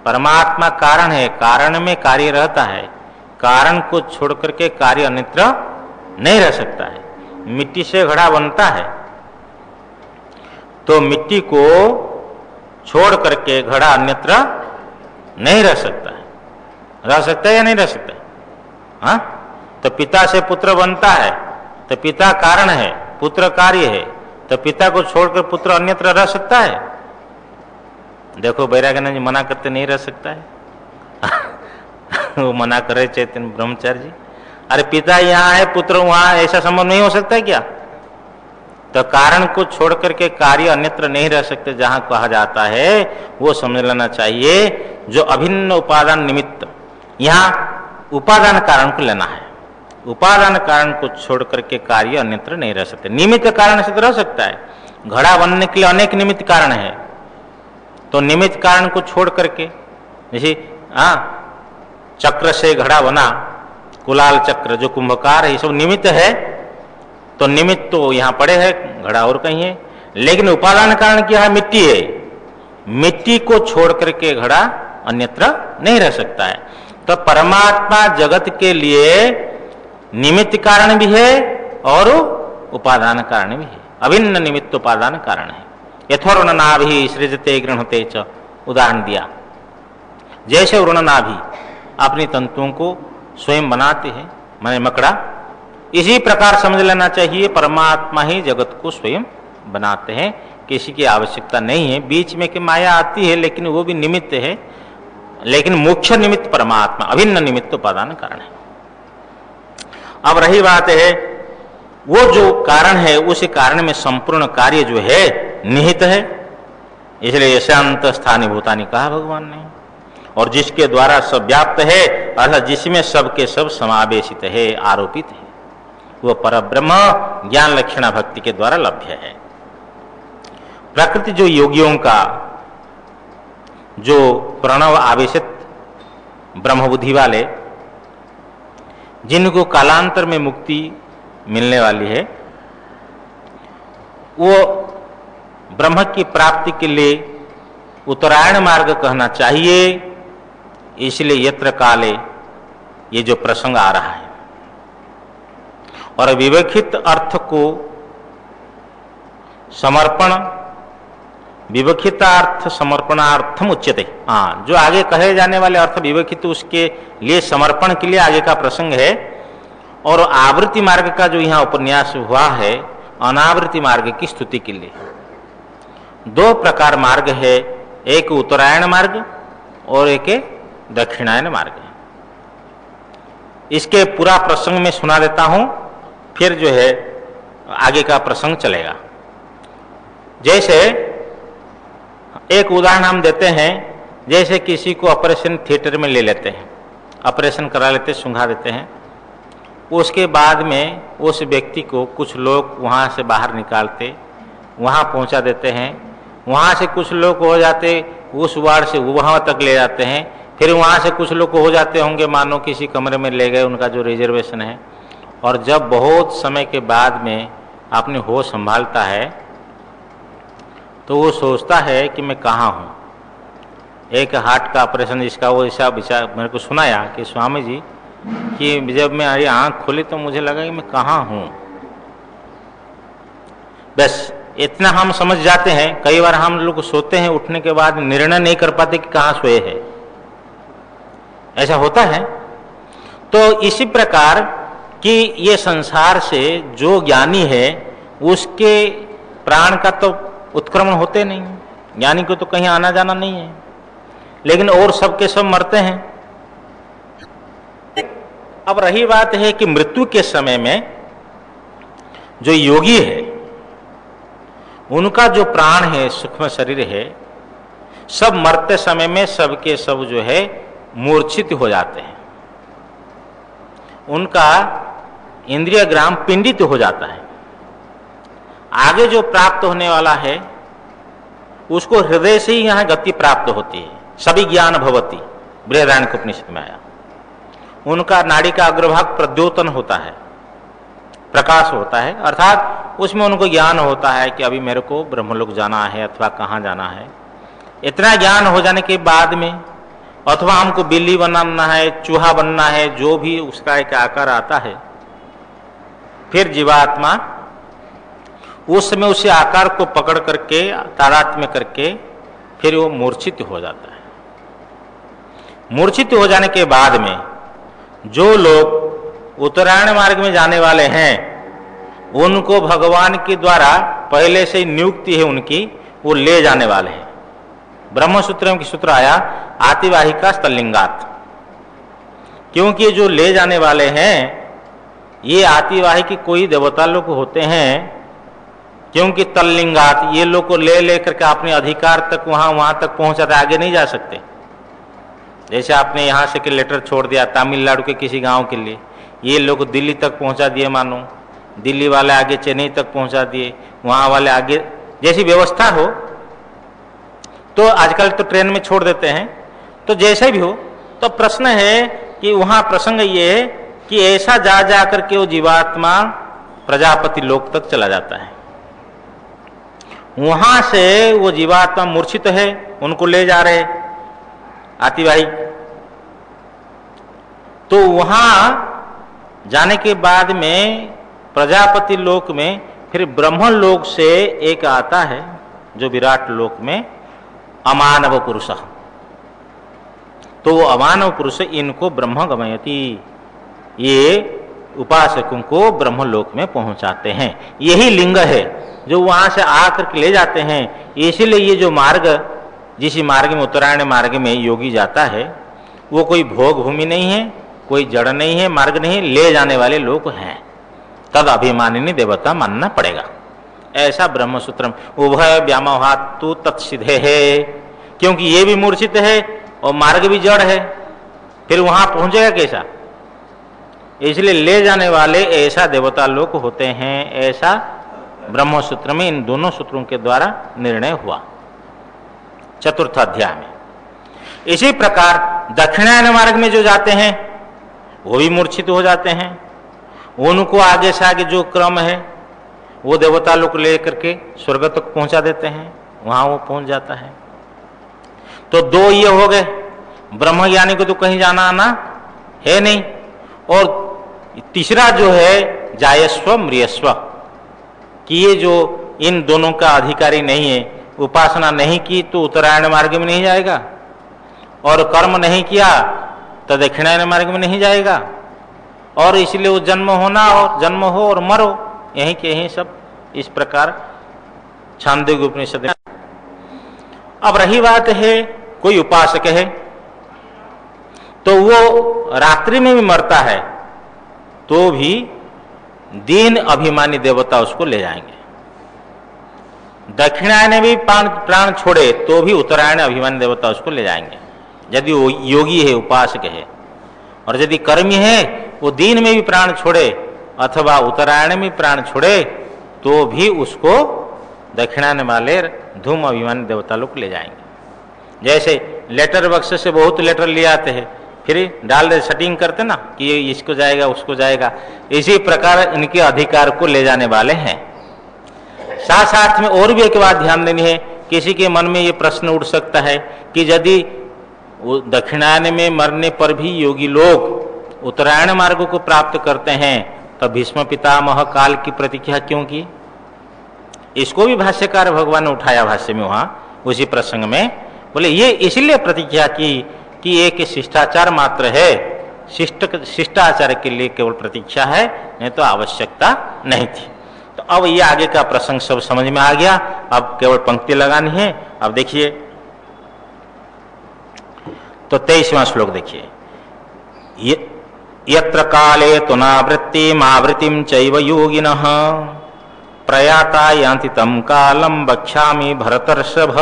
परमात्मा कारण है, कारण में कार्य रहता है, कारण को छोड़ करके कार्य अन्यत्र नहीं रह सकता है। मिट्टी से घड़ा बनता है तो मिट्टी को छोड़ करके घड़ा अन्यत्र नहीं रह सकता है। रह सकता है या नहीं रह सकता है? हाँ, तो पिता से पुत्र बनता है तो पिता कारण है, पुत्र कार्य है, तो पिता को छोड़कर पुत्र अन्यत्र रह सकता है? देखो बैराग्यानंद जी मना करते नहीं रह सकता है। वो मना करे चैतन्य ब्रह्मचारी जी, अरे पिता यहाँ है पुत्र वहां, ऐसा संभव नहीं हो सकता है क्या? तो कारण को छोड़ करके कार्य अन्यत्र नहीं रह सकते। जहां कहा जाता है वो समझ लेना चाहिए, जो अभिन्न उपादान निमित्त, यहाँ उपादान कारण को लेना है। उपादान कारण को छोड़ करके कार्य अन्यत्र नहीं रह सकते। निमित्त कारण से तो रह सकता है। घड़ा बनने के लिए अनेक निमित्त कारण है, तो निमित्त कारण को छोड़ करके, जैसे चक्र से घड़ा बना, कुलाल चक्र जो कुंभकार है, ये सब निमित्त है। तो निमित्त तो यहाँ पड़े है, घड़ा और कहीं है। लेकिन उपादान कारण क्या है? मिट्टी है। मिट्टी को छोड़ करके घड़ा अन्यत्र नहीं रह सकता है। तो परमात्मा जगत के लिए निमित्त कारण भी है और उपादान कारण भी है। अभिन्न निमित्त उपादान कारण है। यथोर्ण नाभि सृजते गृह्णते च, उदाहरण दिया। जैसे वृण नाभि अपनी तंतुओं को स्वयं बनाते हैं, माने मकड़ा, इसी प्रकार समझ लेना चाहिए परमात्मा ही जगत को स्वयं बनाते हैं, किसी की आवश्यकता नहीं है। बीच में कि माया आती है, लेकिन वो भी निमित्त है। लेकिन मुख्य निमित्त परमात्मा, अभिन्न निमित्त उपादान कारण है। अब रही बात है, वो जो कारण है उस कारण में संपूर्ण कार्य जो है निहित है। इसलिए शांत स्थानी भूतानी कहा भगवान ने। और जिसके द्वारा सब व्याप्त है, अर्थात जिसमें सबके सब समावेशित है, आरोपित है, वो परब्रह्म ज्ञान लक्षणा भक्ति के द्वारा लभ्य है। प्रकृति जो योगियों का जो प्रणव आवेशित ब्रह्म बुद्धि वाले, जिनको कालांतर में मुक्ति मिलने वाली है, वो ब्रह्म की प्राप्ति के लिए उत्तरायण मार्ग कहना चाहिए। इसलिए यत्र काले ये जो प्रसंग आ रहा है, और विवक्षित अर्थ को समर्पण, विवक्षितार्थ समर्पणार्थम उच्यते। हाँ, जो आगे कहे जाने वाले अर्थ विवक्षित, उसके लिए समर्पण के लिए आगे का प्रसंग है। और आवृत्ति मार्ग का जो यहाँ उपन्यास हुआ है, अनावृत्ति मार्ग की स्तुति के लिए। 2 प्रकार मार्ग है, एक उत्तरायण मार्ग और एक दक्षिणायन मार्ग है। इसके पूरा प्रसंग में सुना देता हूं, फिर जो है आगे का प्रसंग चलेगा। जैसे एक उदाहरण हम देते हैं, जैसे किसी को ऑपरेशन थिएटर में ले लेते हैं, ऑपरेशन करा लेते, सुंघा देते हैं। उसके बाद में उस व्यक्ति को कुछ लोग वहाँ से बाहर निकालते, वहाँ पहुँचा देते हैं। वहाँ से कुछ लोग हो जाते, उस वार्ड से वहाँ तक ले जाते हैं। फिर वहाँ से कुछ लोग हो जाते होंगे, मानो किसी कमरे में ले गए, उनका जो रिजर्वेशन है। और जब बहुत समय के बाद में अपने होश संभालता है, तो वो सोचता है कि मैं कहाँ हूँ। एक हार्ट का ऑपरेशन जिसका वो ऐसा विचार मेरे को सुनाया कि स्वामी जी, कि जब मैं आँख खोली तो मुझे लगा कि मैं कहाँ हूँ। बस इतना हम समझ जाते हैं। कई बार हम लोग सोते हैं, उठने के बाद निर्णय नहीं कर पाते कि कहाँ सोए हैं। ऐसा होता है। तो इसी प्रकार कि ये संसार से जो ज्ञानी है, उसके प्राण का तो उत्क्रमण होते नहीं, ज्ञानी को तो कहीं आना जाना नहीं है। लेकिन और सबके सब मरते हैं। अब रही बात है कि मृत्यु के समय में जो योगी है, उनका जो प्राण है, सूक्ष्म शरीर है, सब मरते समय में सबके सब जो है मूर्छित हो जाते हैं। उनका इंद्रिय ग्राम पिंडित हो जाता है। आगे जो प्राप्त होने वाला है, उसको हृदय से ही यहाँ गति प्राप्त होती है, सभी ज्ञान भवती, बृहदारण्यक उपनिषद में आया। उनका नाड़ी का अग्रभाग प्रद्योतन होता है, प्रकाश होता है, अर्थात उसमें उनको ज्ञान होता है कि अभी मेरे को ब्रह्मलोक जाना है अथवा कहाँ जाना है। इतना ज्ञान हो जाने के बाद में अथवा हमको बिल्ली बनना है, चूहा बनना है, जो भी उसका एक आकार आता है, फिर जीवात्मा उस समय उसी आकार को पकड़ करके तादात्म्य करके फिर वो मूर्छित हो जाता है। मूर्छित हो जाने के बाद में जो लोग उत्तरायण मार्ग में जाने वाले हैं उनको भगवान के द्वारा पहले से ही नियुक्ति है उनकी, वो ले जाने वाले हैं। ब्रह्मसूत्र में सूत्र आया आतिवाहिका स्थलिंगात, क्योंकि जो ले जाने वाले हैं ये आतिवाहिक कोई देवता लोग होते हैं, क्योंकि तल्लिंगात ये लोग को ले लेकर के अपने अधिकार तक वहां तक पहुंचाते, आगे नहीं जा सकते। जैसे आपने यहाँ से कि लेटर छोड़ दिया तमिलनाडु के किसी गांव के लिए, ये लोग दिल्ली तक पहुंचा दिए, मानो दिल्ली वाले आगे चेन्नई तक पहुंचा दिए, वहां वाले आगे, जैसी व्यवस्था हो तो आजकल तो ट्रेन में छोड़ देते हैं। तो जैसे भी हो, तो प्रश्न है कि वहां प्रसंग ये है कि ऐसा जा जा करके वो जीवात्मा प्रजापति लोक तक चला जाता है। वहां से वो जीवात्मा मूर्छित है, उनको ले जा रहे आतिवाहिक, तो वहां जाने के बाद में प्रजापति लोक में फिर ब्रह्म लोक से एक आता है जो विराट लोक में अमानव पुरुष, तो वो अमानव पुरुष इनको ब्रह्म गमयति, ये उपासकों को ब्रह्म लोक में पहुंचाते हैं। यही लिंग है जो वहां से आकर के ले जाते हैं। इसीलिए ये जो मार्ग, जिस मार्ग में उत्तरायण मार्ग में योगी जाता है, वो कोई भोग भूमि नहीं है, कोई जड़ नहीं है, मार्ग नहीं, ले जाने वाले लोग हैं। तद अभिमानिनी देवता मानना पड़ेगा। ऐसा ब्रह्मसूत्र उभय व्यामोहातु तत्सिद्धे है, क्योंकि ये भी मूर्छित है और मार्ग भी जड़ है, फिर वहां पहुंचेगा कैसा? इसलिए ले जाने वाले ऐसा देवता लोग होते हैं, ऐसा ब्रह्मसूत्र में इन दोनों सूत्रों के द्वारा निर्णय हुआ चतुर्थ अध्याय में। इसी प्रकार दक्षिणायन मार्ग में जो जाते हैं वो भी मूर्छित हो जाते हैं। उनको आगे से आगे जो क्रम है वो देवता लोग लेकर के स्वर्ग तक पहुंचा देते हैं, वहां वो पहुंच जाता है। तो दो ये हो गए, ब्रह्म ज्ञानी को तो कहीं जाना आना है नहीं, और तीसरा जो है जायस्व मृयस्व, कि ये जो इन दोनों का अधिकारी नहीं है, उपासना नहीं की तो उत्तरायण मार्ग में नहीं जाएगा, और कर्म नहीं किया तो दक्षिणायन मार्ग में नहीं जाएगा, और इसलिए वो जन्म होना और जन्म हो और मरो, यहीं के यहीं सब इस प्रकार छांदोग्य उपनिषद। अब रही बात है कोई उपासक है तो वो रात्रि में भी मरता है तो भी दीन अभिमानी देवता उसको ले जाएंगे। दक्षिणायन भी प्राण छोड़े तो भी उत्तरायण अभिमानी देवता उसको ले जाएंगे, यदि वो योगी है, उपासक है। और यदि कर्मी है, वो दीन में भी प्राण छोड़े अथवा उत्तरायण में प्राण छोड़े तो भी उसको दक्षिणायन वाले धूम अभिमानी देवता लोग ले जाएंगे। जैसे लेटर बक्स से बहुत लेटर ले आते हैं, फिर डाल दे सेटिंग करते ना कि ये इसको जाएगा उसको जाएगा, इसी प्रकार इनके अधिकार को ले जाने वाले हैं। साथ साथ में और भी एक बात ध्यान देनी है, किसी के मन में ये प्रश्न उठ सकता है कि यदि दक्षिणायन में मरने पर भी योगी लोग उत्तरायण मार्ग को प्राप्त करते हैं तो भीष्म पितामह काल की प्रतीक्षा क्यों की? इसको भी भाष्यकार भगवान ने उठाया भाष्य में, वहां उसी प्रसंग में बोले ये इसलिए प्रतीक्षा की कि एक शिष्टाचार मात्र है, शिष्टाचार के लिए केवल प्रतीक्षा है, नहीं तो आवश्यकता नहीं थी। तो अब ये आगे का प्रसंग सब समझ में आ गया, अब केवल पंक्ति लगानी है। अब देखिए तो 23वां श्लोक देखिए, यत्र काले तुनावृत्तिम आवृत्तिम चैव योगिनः प्रयाता यान्ति तम कालम बक्ष्यामि भरतर्षभ।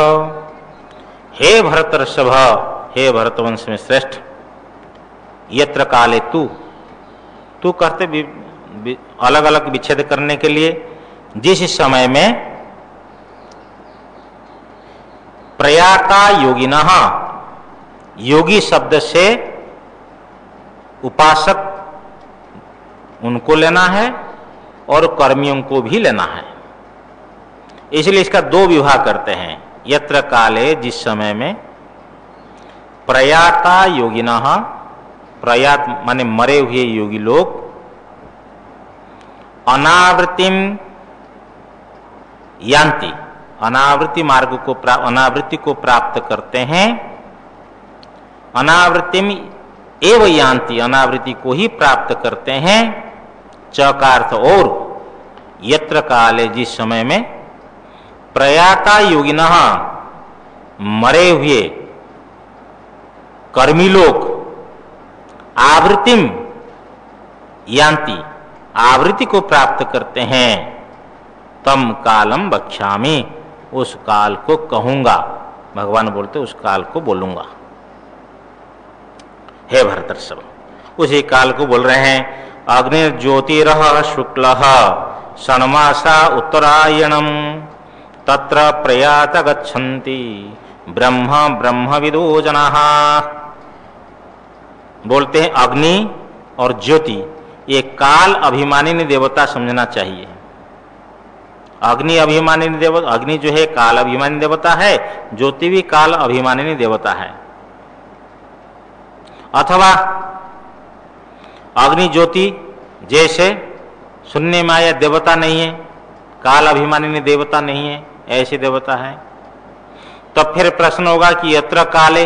हे भरतर्षभ, हे भरतवंश में श्रेष्ठ, यत्र काले तू कहते अलग अलग विच्छेद करने के लिए, जिस समय में प्रयाता योगिनः योगी शब्द से उपासक उनको लेना है और कर्मियों को भी लेना है। इसलिए इसका दो विभाग करते हैं। यत्र काले, जिस समय में, प्रयाता योगिनः, प्रयात माने मरे हुए योगी लोग, अनावृत्तिम यान्ति, अनावृत्ति मार्ग को अनावृत्ति को प्राप्त करते हैं। अनावृत्तिम एव यान्ति, अनावृत्ति को ही प्राप्त करते हैं। च का अर्थ और, यत्र काले, जिस समय में, प्रयाता योगिनः, मरे हुए कर्मी लोग, आवृत्तिम यान्ति, आवृत्ति को प्राप्त करते हैं, तम कालम वक्ष्यामि, उस काल को कहूंगा। भगवान बोलते उस काल को बोलूंगा। हे भरतर्षभ, उसी काल को बोल रहे हैं। अग्निर्ज्योतिरः शुक्लः षण्मासा उत्तरायणम तत्र प्रयात गच्छन्ति ब्रह्म ब्रह्मविदो जनाः। बोलते हैं अग्नि और ज्योति, ये काल अभिमानिनी देवता समझना चाहिए। अग्नि अभिमानिनी देवता, अग्नि जो है काल अभिमानी देवता है, ज्योति भी काल अभिमानिनी देवता है। अथवा अग्नि ज्योति जैसे शून्य में आया देवता नहीं है, काल अभिमानिनी देवता नहीं है, ऐसे देवता है। तब तो फिर प्रश्न होगा कि यत्र काले,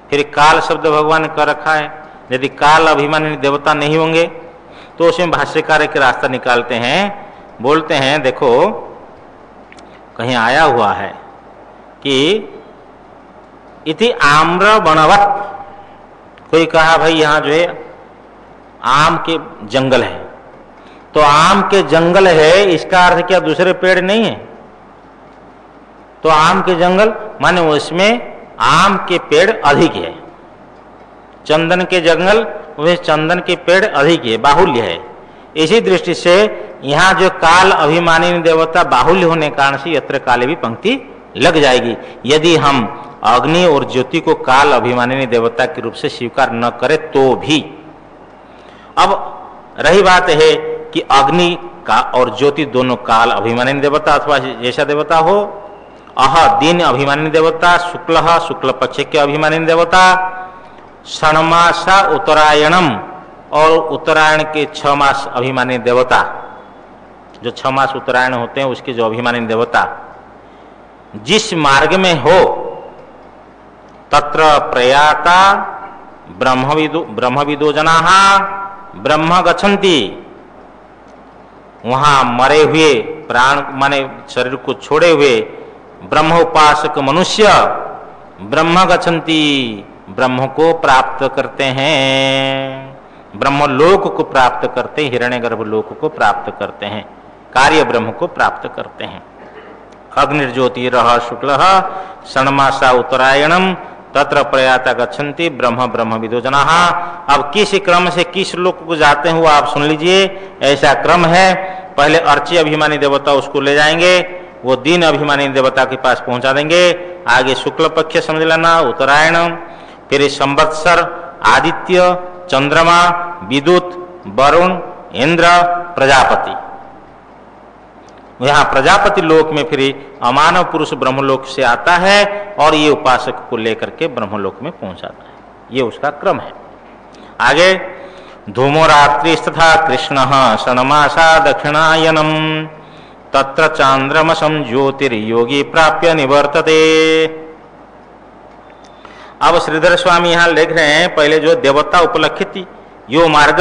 फिर काल शब्द भगवान ने कर रखा है। यदि काल अभिमानी देवता नहीं होंगे तो उसमें भाष्यकार एक रास्ता निकालते हैं। बोलते हैं देखो, कहीं आया हुआ है कि इति आम्र वनवत, कोई कहा भाई यहाँ जो है आम के जंगल है, तो आम के जंगल है, इसका अर्थ क्या दूसरे पेड़ नहीं है? तो आम के जंगल माने उसमें आम के पेड़ अधिक है। चंदन के जंगल, वे चंदन के पेड़ अधिक है, बाहुल्य है। इसी दृष्टि से यहाँ जो काल अभिमानी देवता बाहुल्य होने के कारण से यत्र काले भी पंक्ति लग जाएगी। यदि हम अग्नि और ज्योति को काल अभिमानी देवता के रूप से स्वीकार न करें तो भी। अब रही बात है कि अग्नि का और ज्योति दोनों काल अभिमानी देवता अथवा जैसा देवता हो। अह दिन अभिमानी देवता, शुक्ल शुक्ल पक्ष के अभिमानी देवता, षण्मासा उत्तरायणम, और उत्तरायण के 6 मास अभिमानी देवता, जो 6 मास उत्तरायण होते हैं उसके जो अभिमानी देवता, जिस मार्ग में हो तत्र प्रयाता ब्रह्मविदो जनाः ब्रह्म गच्छन्ति, वहां मरे हुए प्राण माने शरीर को छोड़े हुए ब्रह्म उपासक मनुष्य ब्रह्म गच्छन्ति, ब्रह्म को प्राप्त करते हैं, ब्रह्म लोक को प्राप्त करते हैं, हिरण्यगर्भ लोक को प्राप्त करते हैं, कार्य ब्रह्म को प्राप्त करते हैं। अग्निर्ज्योतिरः शुक्लः षण्मासा उत्तरायणम तत्र प्रयाता गच्छन्ति ब्रह्म ब्रह्मविदो जनाः। अब किस क्रम से किस लोक को जाते हैं वो आप सुन लीजिए। ऐसा क्रम है, पहले अर्ची अभिमानी देवता उसको ले जाएंगे, वो दिन अभिमानी देवता के पास पहुंचा देंगे। आगे शुक्ल पक्ष समझ लेना, उत्तरायण, फिर संवत्सर, आदित्य, चंद्रमा, विद्युत, वरुण, इंद्र, प्रजापति। यहाँ प्रजापति लोक में फिर अमानव पुरुष ब्रह्मलोक से आता है और ये उपासक को लेकर के ब्रह्मलोक में पहुंचाता है। ये उसका क्रम है। आगे धूमो रात्रिस्तथा कृष्ण षण्मासा दक्षिणायनम तत्र चांद्रमसं ज्योतिर्योगी प्राप्य निवर्तते। अब श्रीधर स्वामी यहाँ लिख रहे हैं, पहले जो देवता उपलक्षित यो मार्ग,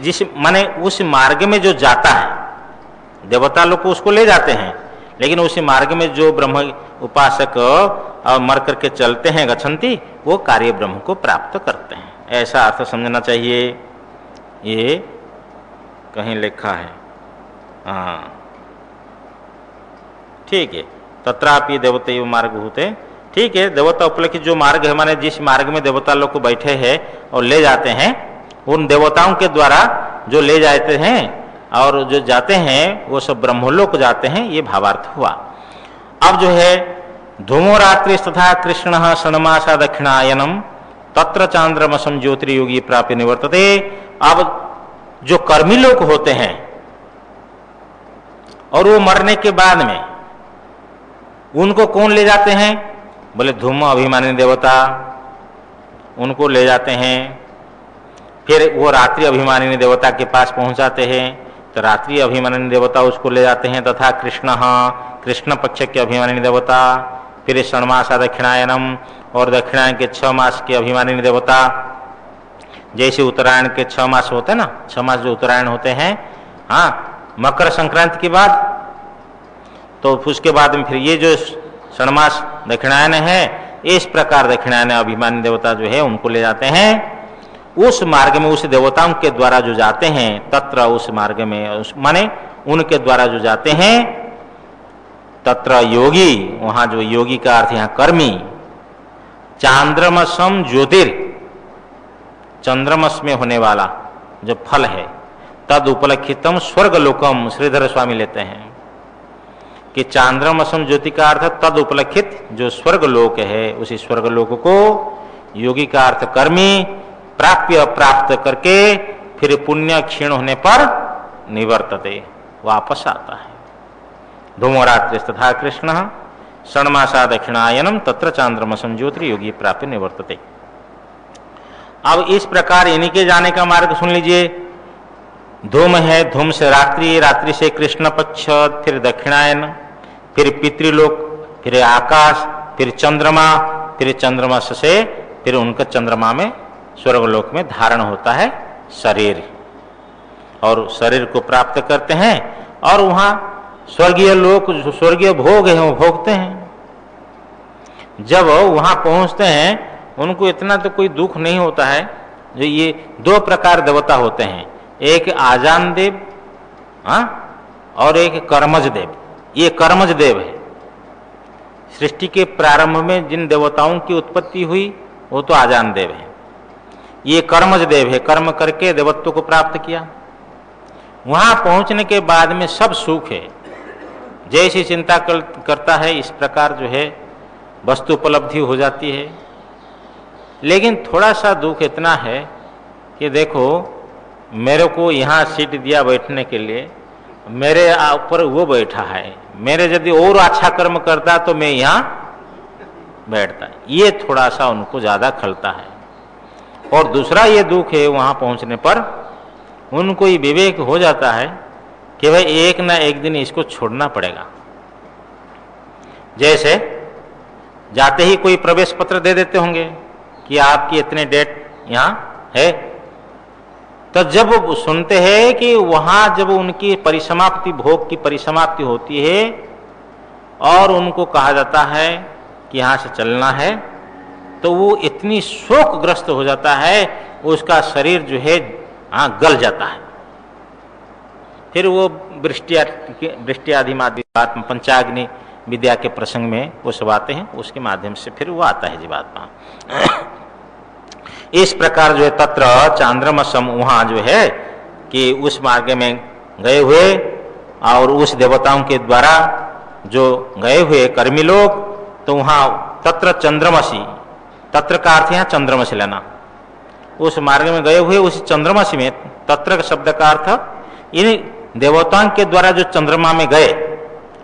जिस माने उस मार्ग में जो जाता है, देवता लोग को उसको ले जाते हैं, लेकिन उसी मार्ग में जो ब्रह्म उपासक मर करके चलते हैं गच्छन्ति, वो कार्य ब्रह्म को प्राप्त करते हैं। ऐसा अर्थ समझना चाहिए। ये कहीं लिखा है, हाँ ठीक है, तत्रापि देवता मार्ग होते, ठीक है। देवता उपलक्षित जो मार्ग है, माने जिस मार्ग में देवता लोग को बैठे हैं और ले जाते हैं, उन देवताओं के द्वारा जो ले जाते हैं और जो जाते हैं वो सब ब्रह्मलोक जाते हैं, ये भावार्थ हुआ। अब जो है धूमो रात्रि तथा कृष्ण षण्मासा दक्षिणायनम तत्र चांद्रमसम ज्योतिर्योगी प्राप्य निवर्तते। अब जो कर्मी लोग होते हैं और वो मरने के बाद में उनको कौन ले जाते हैं? बोले धूम अभिमानी देवता उनको ले जाते हैं। फिर वो रात्रि अभिमानी देवता के पास पहुंचाते हैं, तो रात्रि अभिमानी देवता उसको ले जाते हैं। तथा कृष्ण पक्ष के अभिमानी देवता, फिर षण्मासा दक्षिणायनम और दक्षिणायन के 6 मास के अभिमानी देवता। जैसे उत्तरायण के 6 मास होते हैं ना, 6 मास जो उत्तरायण होते हैं, हाँ, मकर संक्रांति के बाद, तो उसके बाद में फिर ये जो षण्मास दक्षिणायन है, इस प्रकार दक्षिणायन अभिमानी देवता जो है उनको ले जाते हैं। उस मार्ग में उस देवताओं के द्वारा जो जाते हैं, तत्र उस मार्ग में माने उनके द्वारा जो जाते हैं, तत्र योगी, वहां जो योगी का अर्थ यहाँ कर्मी, चांद्रमसम ज्योतिर, चंद्रमस में होने वाला जो फल है, तद उपलक्षितम स्वर्गलोकम, श्रीधर स्वामी लेते हैं कि चांद्रमसम ज्योति का अर्थ तद उपलक्षित जो स्वर्गलोक है, उसी स्वर्गलोक को योगी का अर्थ कर्मी प्राप्त करके फिर पुण्य क्षीण होने पर निवर्तते, वापस आता है। धूमरात्रि तथा कृष्ण षण्मासा दक्षिणायनम तत्र चांद्रमसम ज्योति योगी प्राप्य निवर्तते। अब इस प्रकार इन्हीं के जाने का मार्ग सुन लीजिए। धूम है, धूम से रात्रि, रात्रि से कृष्ण पक्ष, फिर दक्षिणायन, फिर पितृलोक, फिर आकाश, फिर चंद्रमा, फिर चंद्रमा से फिर उनका चंद्रमा में स्वर्गलोक में धारण होता है शरीर, और शरीर को प्राप्त करते हैं और वहां स्वर्गीय लोक, स्वर्गीय भोग है वो भोगते हैं। जब वहां पहुंचते हैं उनको इतना तो कोई दुख नहीं होता है। जो ये 2 प्रकार देवता होते हैं, एक आजान देव, और एक कर्मज देव। ये कर्मज देव है। सृष्टि के प्रारंभ में जिन देवताओं की उत्पत्ति हुई वो तो आजान देव है। ये कर्मज देव है, कर्म करके देवत्व को प्राप्त किया। वहां पहुंचने के बाद में सब सुख है, जैसी चिंता करता है इस प्रकार जो है वस्तु उपलब्धि हो जाती है। लेकिन थोड़ा सा दुख इतना है कि देखो, मेरे को यहाँ सीट दिया बैठने के लिए, मेरे ऊपर वो बैठा है, मेरे यदि और अच्छा कर्म करता तो मैं यहाँ बैठता। ये थोड़ा सा उनको ज़्यादा खलता है। और दूसरा ये दुख है, वहाँ पहुँचने पर उनको ये विवेक हो जाता है कि भाई एक ना एक दिन इसको छोड़ना पड़ेगा। जैसे जाते ही कोई प्रवेश पत्र दे देते होंगे कि आपकी इतने डेट यहाँ है, तो जब वो सुनते हैं कि वहाँ जब उनकी परिसमाप्ति, भोग की परिसमाप्ति होती है और उनको कहा जाता है कि यहाँ से चलना है, तो वो इतनी शोकग्रस्त हो जाता है, उसका शरीर जो है गल जाता है। फिर वो वृष्टि आदि माध्यम पंचाग्नि विद्या के प्रसंग में वो सब आते हैं, उसके माध्यम से फिर वो आता है जीवात्मा। इस प्रकार जो है तत्र चांद्रमसम, वहाँ जो है कि उस मार्ग में गए हुए और उस देवताओं के द्वारा जो गए हुए कर्मी लोग, तो वहाँ तत्र चंद्रमसी, तत्र का अर्थ यहाँ चंद्रमसी लेना, उस मार्ग में गए हुए उस चंद्रमसी में, तत्र शब्द का अर्थ इन देवताओं के द्वारा जो चंद्रमा में गए,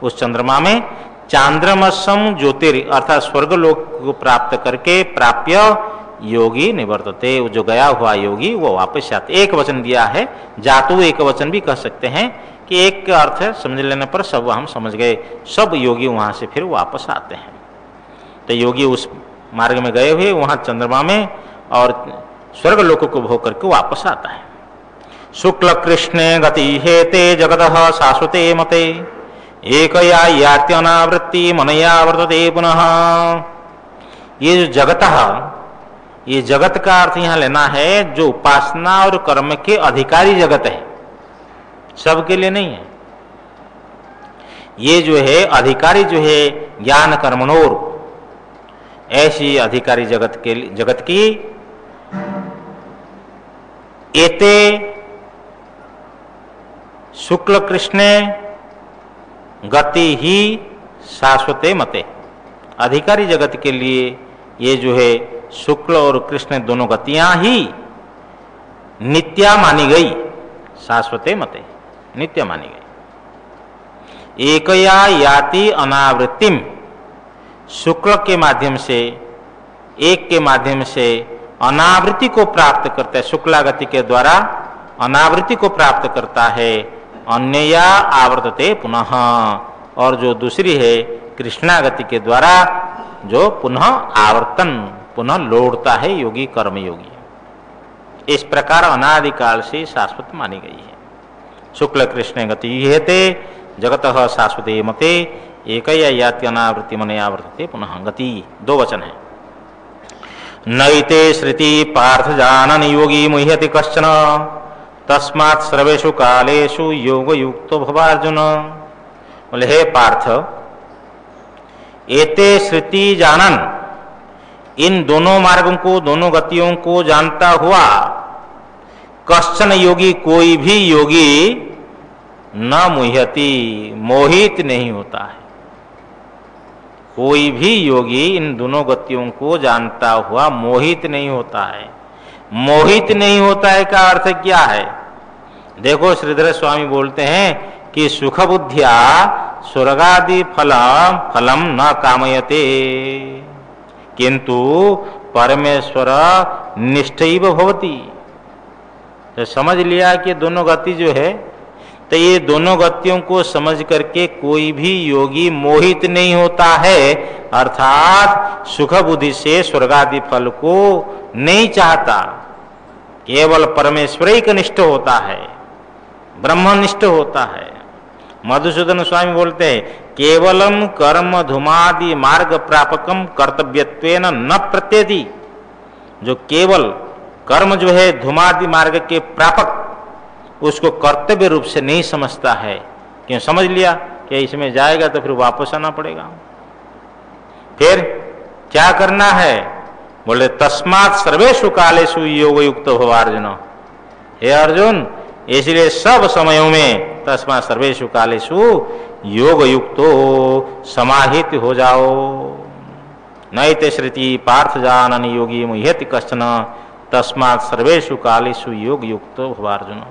उस चंद्रमा में चांद्रमसम ज्योतिर अर्थात स्वर्गलोक को प्राप्त करके प्राप्य योगी निवर्तते, जो गया हुआ योगी वो वापस आते। एक वचन दिया है, जातु एक वचन भी कह सकते हैं कि एक का अर्थ समझ लेने पर सब हम समझ गए, सब योगी वहां से फिर वापस आते हैं। तो योगी उस मार्ग में गए हुए वहां चंद्रमा में और स्वर्ग लोक को भोग करके वापस आता है। शुक्ल कृष्णे गति हेते जगतः शाश्वते मते एकया यात्यनावृत्ति मनया वर्तते पुनः। ये जो जगतः, ये जगत का अर्थ यहाँ लेना है जो उपासना और कर्म के अधिकारी जगत है, सबके लिए नहीं है। ये जो है अधिकारी जो है ज्ञान कर्मणोर, ऐसी अधिकारी जगत की एते शुक्ल कृष्णे गति ही शाश्वते मते, अधिकारी जगत के लिए ये जो है शुक्ल और कृष्ण दोनों गतियां ही नित्या मानी गई, शाश्वते मते नित्य मानी गई। एकया याति अनावृत्तिम, शुक्ल के माध्यम से, एक के माध्यम से अनावृत्ति को प्राप्त करता है, शुक्ला गति के द्वारा अनावृत्ति को प्राप्त करता है। अन्यया आवर्तते पुनः, और जो दूसरी है कृष्णा गति के द्वारा जो पुनः आवर्तन, पुनः लौटता है योगी, कर्मयोगी। इस प्रकार अनादिकाल से शाश्वत मानी गई है। शुक्ल कृष्ण गति हेते जगतः शाश्वते मते एकया याति अनावृत्ति मने आवर्तते पुनः गति। दो वचन है। नैते श्रुति पार्थ जानन योगी मुह्यति कश्चन तस्मात् सर्वेषु कालेषु योग युक्तो भवार्जुन। बोले हे पार्थ, एते श्रुति जानन, इन दोनों मार्गों को, दोनों गतियों को जानता हुआ कश्चन योगी, कोई भी योगी न मुह्यति, मोहित नहीं होता है। कोई भी योगी इन दोनों गतियों को जानता हुआ मोहित नहीं होता है। मोहित नहीं होता है का अर्थ क्या है? देखो श्रीधर स्वामी बोलते हैं कि सुख बुद्धिया स्वर्गादि फलम न कामयते किंतु परमेश्वर निष्ठैव भवति। तो समझ लिया कि दोनों गति जो है, तो ये दोनों गतियों को समझ करके कोई भी योगी मोहित नहीं होता है, अर्थात सुख बुद्धि से स्वर्गादि फल को नहीं चाहता, केवल परमेश्वर ही का निष्ठ होता है, ब्रह्मनिष्ठ होता है। मधुसूदन स्वामी बोलते हैं केवलम कर्म धुमादि मार्ग प्रापकम कर्तव्यत्वेन न प्रत्येति। जो केवल कर्म जो है धुमादि मार्ग के प्रापक, उसको कर्तव्य रूप से नहीं समझता है। क्यों? समझ लिया कि इसमें जाएगा तो फिर वापस आना पड़ेगा। फिर क्या करना है? बोले तस्मात् सर्वेषु कालेषु योग युक्त भव अर्जुन। हे अर्जुन, इसलिए सब समयों में तस्मात् सर्वेषु कालेषु योग युक्तो समाहित हो जाओ। नैते श्रुति पार्थ जानन योगी मुह्यति कश्चन तस्मात् सर्वेषु कालेषु योग युक्तो भव अर्जुन।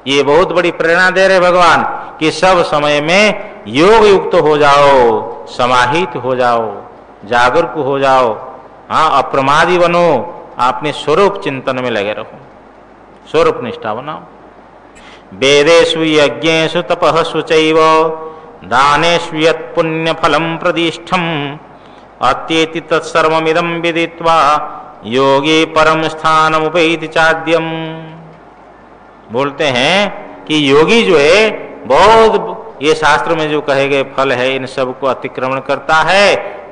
ये बहुत बड़ी प्रेरणा दे रहे भगवान कि सब समय में योग युक्त हो जाओ, समाहित हो जाओ, जागरूक हो जाओ। हाँ, अप्रमादी बनो, अपने स्वरूप चिंतन में लगे रहो, स्वरूप निष्ठा बनाओ। वेदेषु यज्ञेषु तपःसु चैव दानेषु यत् पुण्य फलम प्रदिष्ठम अत्येति तत्सर्वमिदं विदित्वा योगी परम स्थानमुपैति चाद्यम। बोलते हैं कि योगी जो है बहुत, ये शास्त्र में जो कहे गए फल है इन सब को अतिक्रमण करता है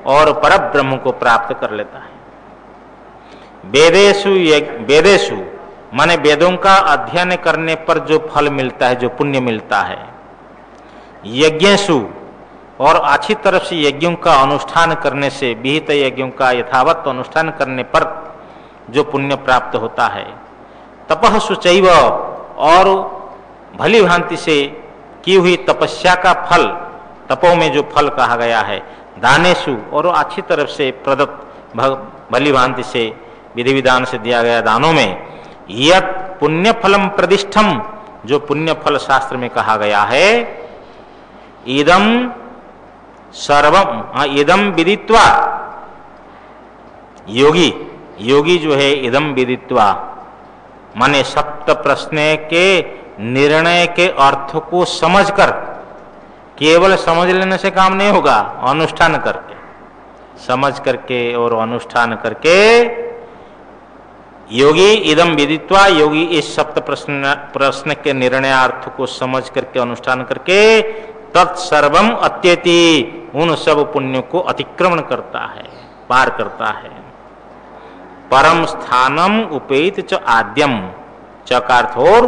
और परब्रह्म को प्राप्त कर लेता है। वेदेषु माने वेदों का अध्ययन करने पर जो फल मिलता है, जो पुण्य मिलता है। यज्ञेषु, और अच्छी तरफ से यज्ञों का अनुष्ठान करने से, विहित यज्ञों का यथावत अनुष्ठान करने पर जो पुण्य प्राप्त होता है। तपःसु चैव, और भली भांति से की हुई तपस्या का फल, तपों में जो फल कहा गया है। दानेषु, और अच्छी तरफ से प्रदत्त भली भांति से विधि विधान से दिया गया दानों में। यत पुण्य फलम प्रतिष्ठम, जो पुण्य फल शास्त्र में कहा गया है। इदम सर्वम, इदम विदित्वा, योगी जो है इदम विदित्वा माने सप्त प्रश्न के निर्णय के अर्थ को समझकर, केवल समझ लेने से काम नहीं होगा, अनुष्ठान करके, समझ करके और अनुष्ठान करके योगी इदम विदित्वा, योगी इस सप्त प्रश्न के निर्णयार्थ को समझ करके अनुष्ठान करके तत्सर्वम अत्येति, उन सब पुण्यों को अतिक्रमण करता है, पार करता है। परम स्थानम उपेत च आद्यम, च का अर्थ और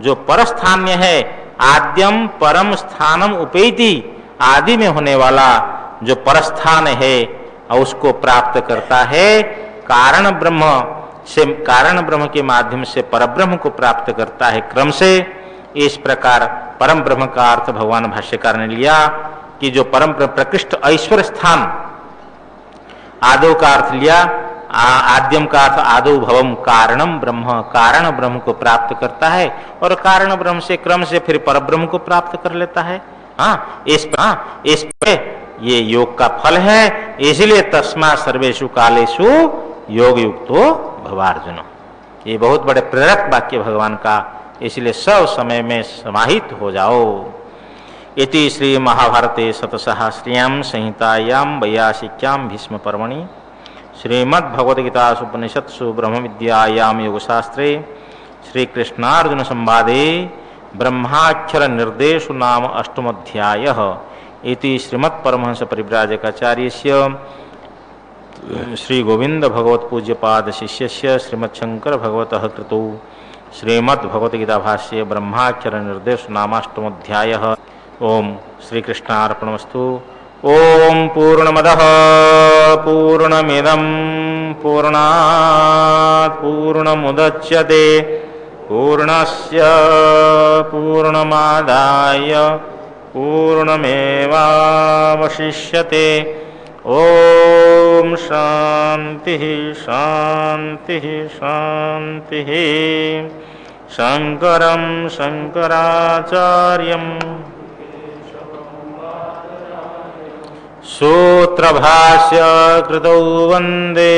जो परस्थान्य है, आद्यम परम स्थानम उपेति, आदि में होने वाला जो परस्थान है उसको प्राप्त करता है। कारण ब्रह्म के माध्यम से परब्रह्म को प्राप्त करता है क्रम से। इस प्रकार परम ब्रह्म का अर्थ भगवान भाष्यकार ने लिया कि जो परम प्रकृष्ट ऐश्वर्य स्थान आदो का अर्थ लिया, आद्यम का अर्थ आदो भवम कारणम ब्रह्म, कारण ब्रह्म को प्राप्त करता है और कारण ब्रह्म से क्रम से फिर पर ब्रह्म को प्राप्त कर लेता है। इस पे ये योग का फल है। इसलिए तस्मा सर्वेषु कालेषु योग युक्तो भवार्जुन, ये बहुत बड़े प्रेरक वाक्य भगवान का, इसलिए सब समय में समाहित हो जाओ। इति श्री महाभारते शतसहस्र्यां संहितायां वैयासिक्यां भीष्म पर्वणि श्रीमद्भगवद्गीतासु उपनिषत्सु ब्रह्म विद्यायां योगशास्त्रे श्रीकृष्णार्जुन संवादे ब्रह्माक्षर निर्देशु नाम अष्टमोऽध्यायः। इति श्रीमत्परमहंस परिव्राजकाचार्यस्य श्री गोविंद भगवत पूज्यपाद शिष्यस्य श्रीमच्छंकर भगवतः कृतौ श्रीमद्भगवद्गीता भाष्ये ब्रह्माक्षर निर्देश नामाष्टमोऽध्यायः। ओम श्री कृष्णार्पणमस्तु। ओम पूर्णमदः पूर्णमिदं पूर्णात् पूर्णमुदच्यते पूर्णस्य पूर्णमादाय पूर्णमेवावशिष्यते। ओम शांति शांति शांति। शंकरं शंकराचार्यं सूत्रभाष्य कृतौ वंदे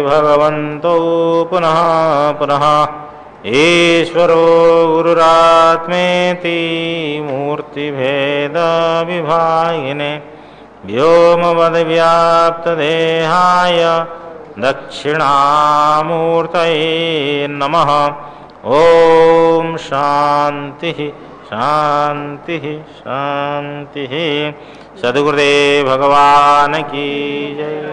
भगवन्तौ पुनः पुनः। ईश्वरो गुरुरात्मेति मूर्तिभेद विभागिने व्योमवद्व्याप्तदेहाय दक्षिणामूर्तये नमः। ओम शांति शांति शांति। सद्गुरुदेव भगवान की जय।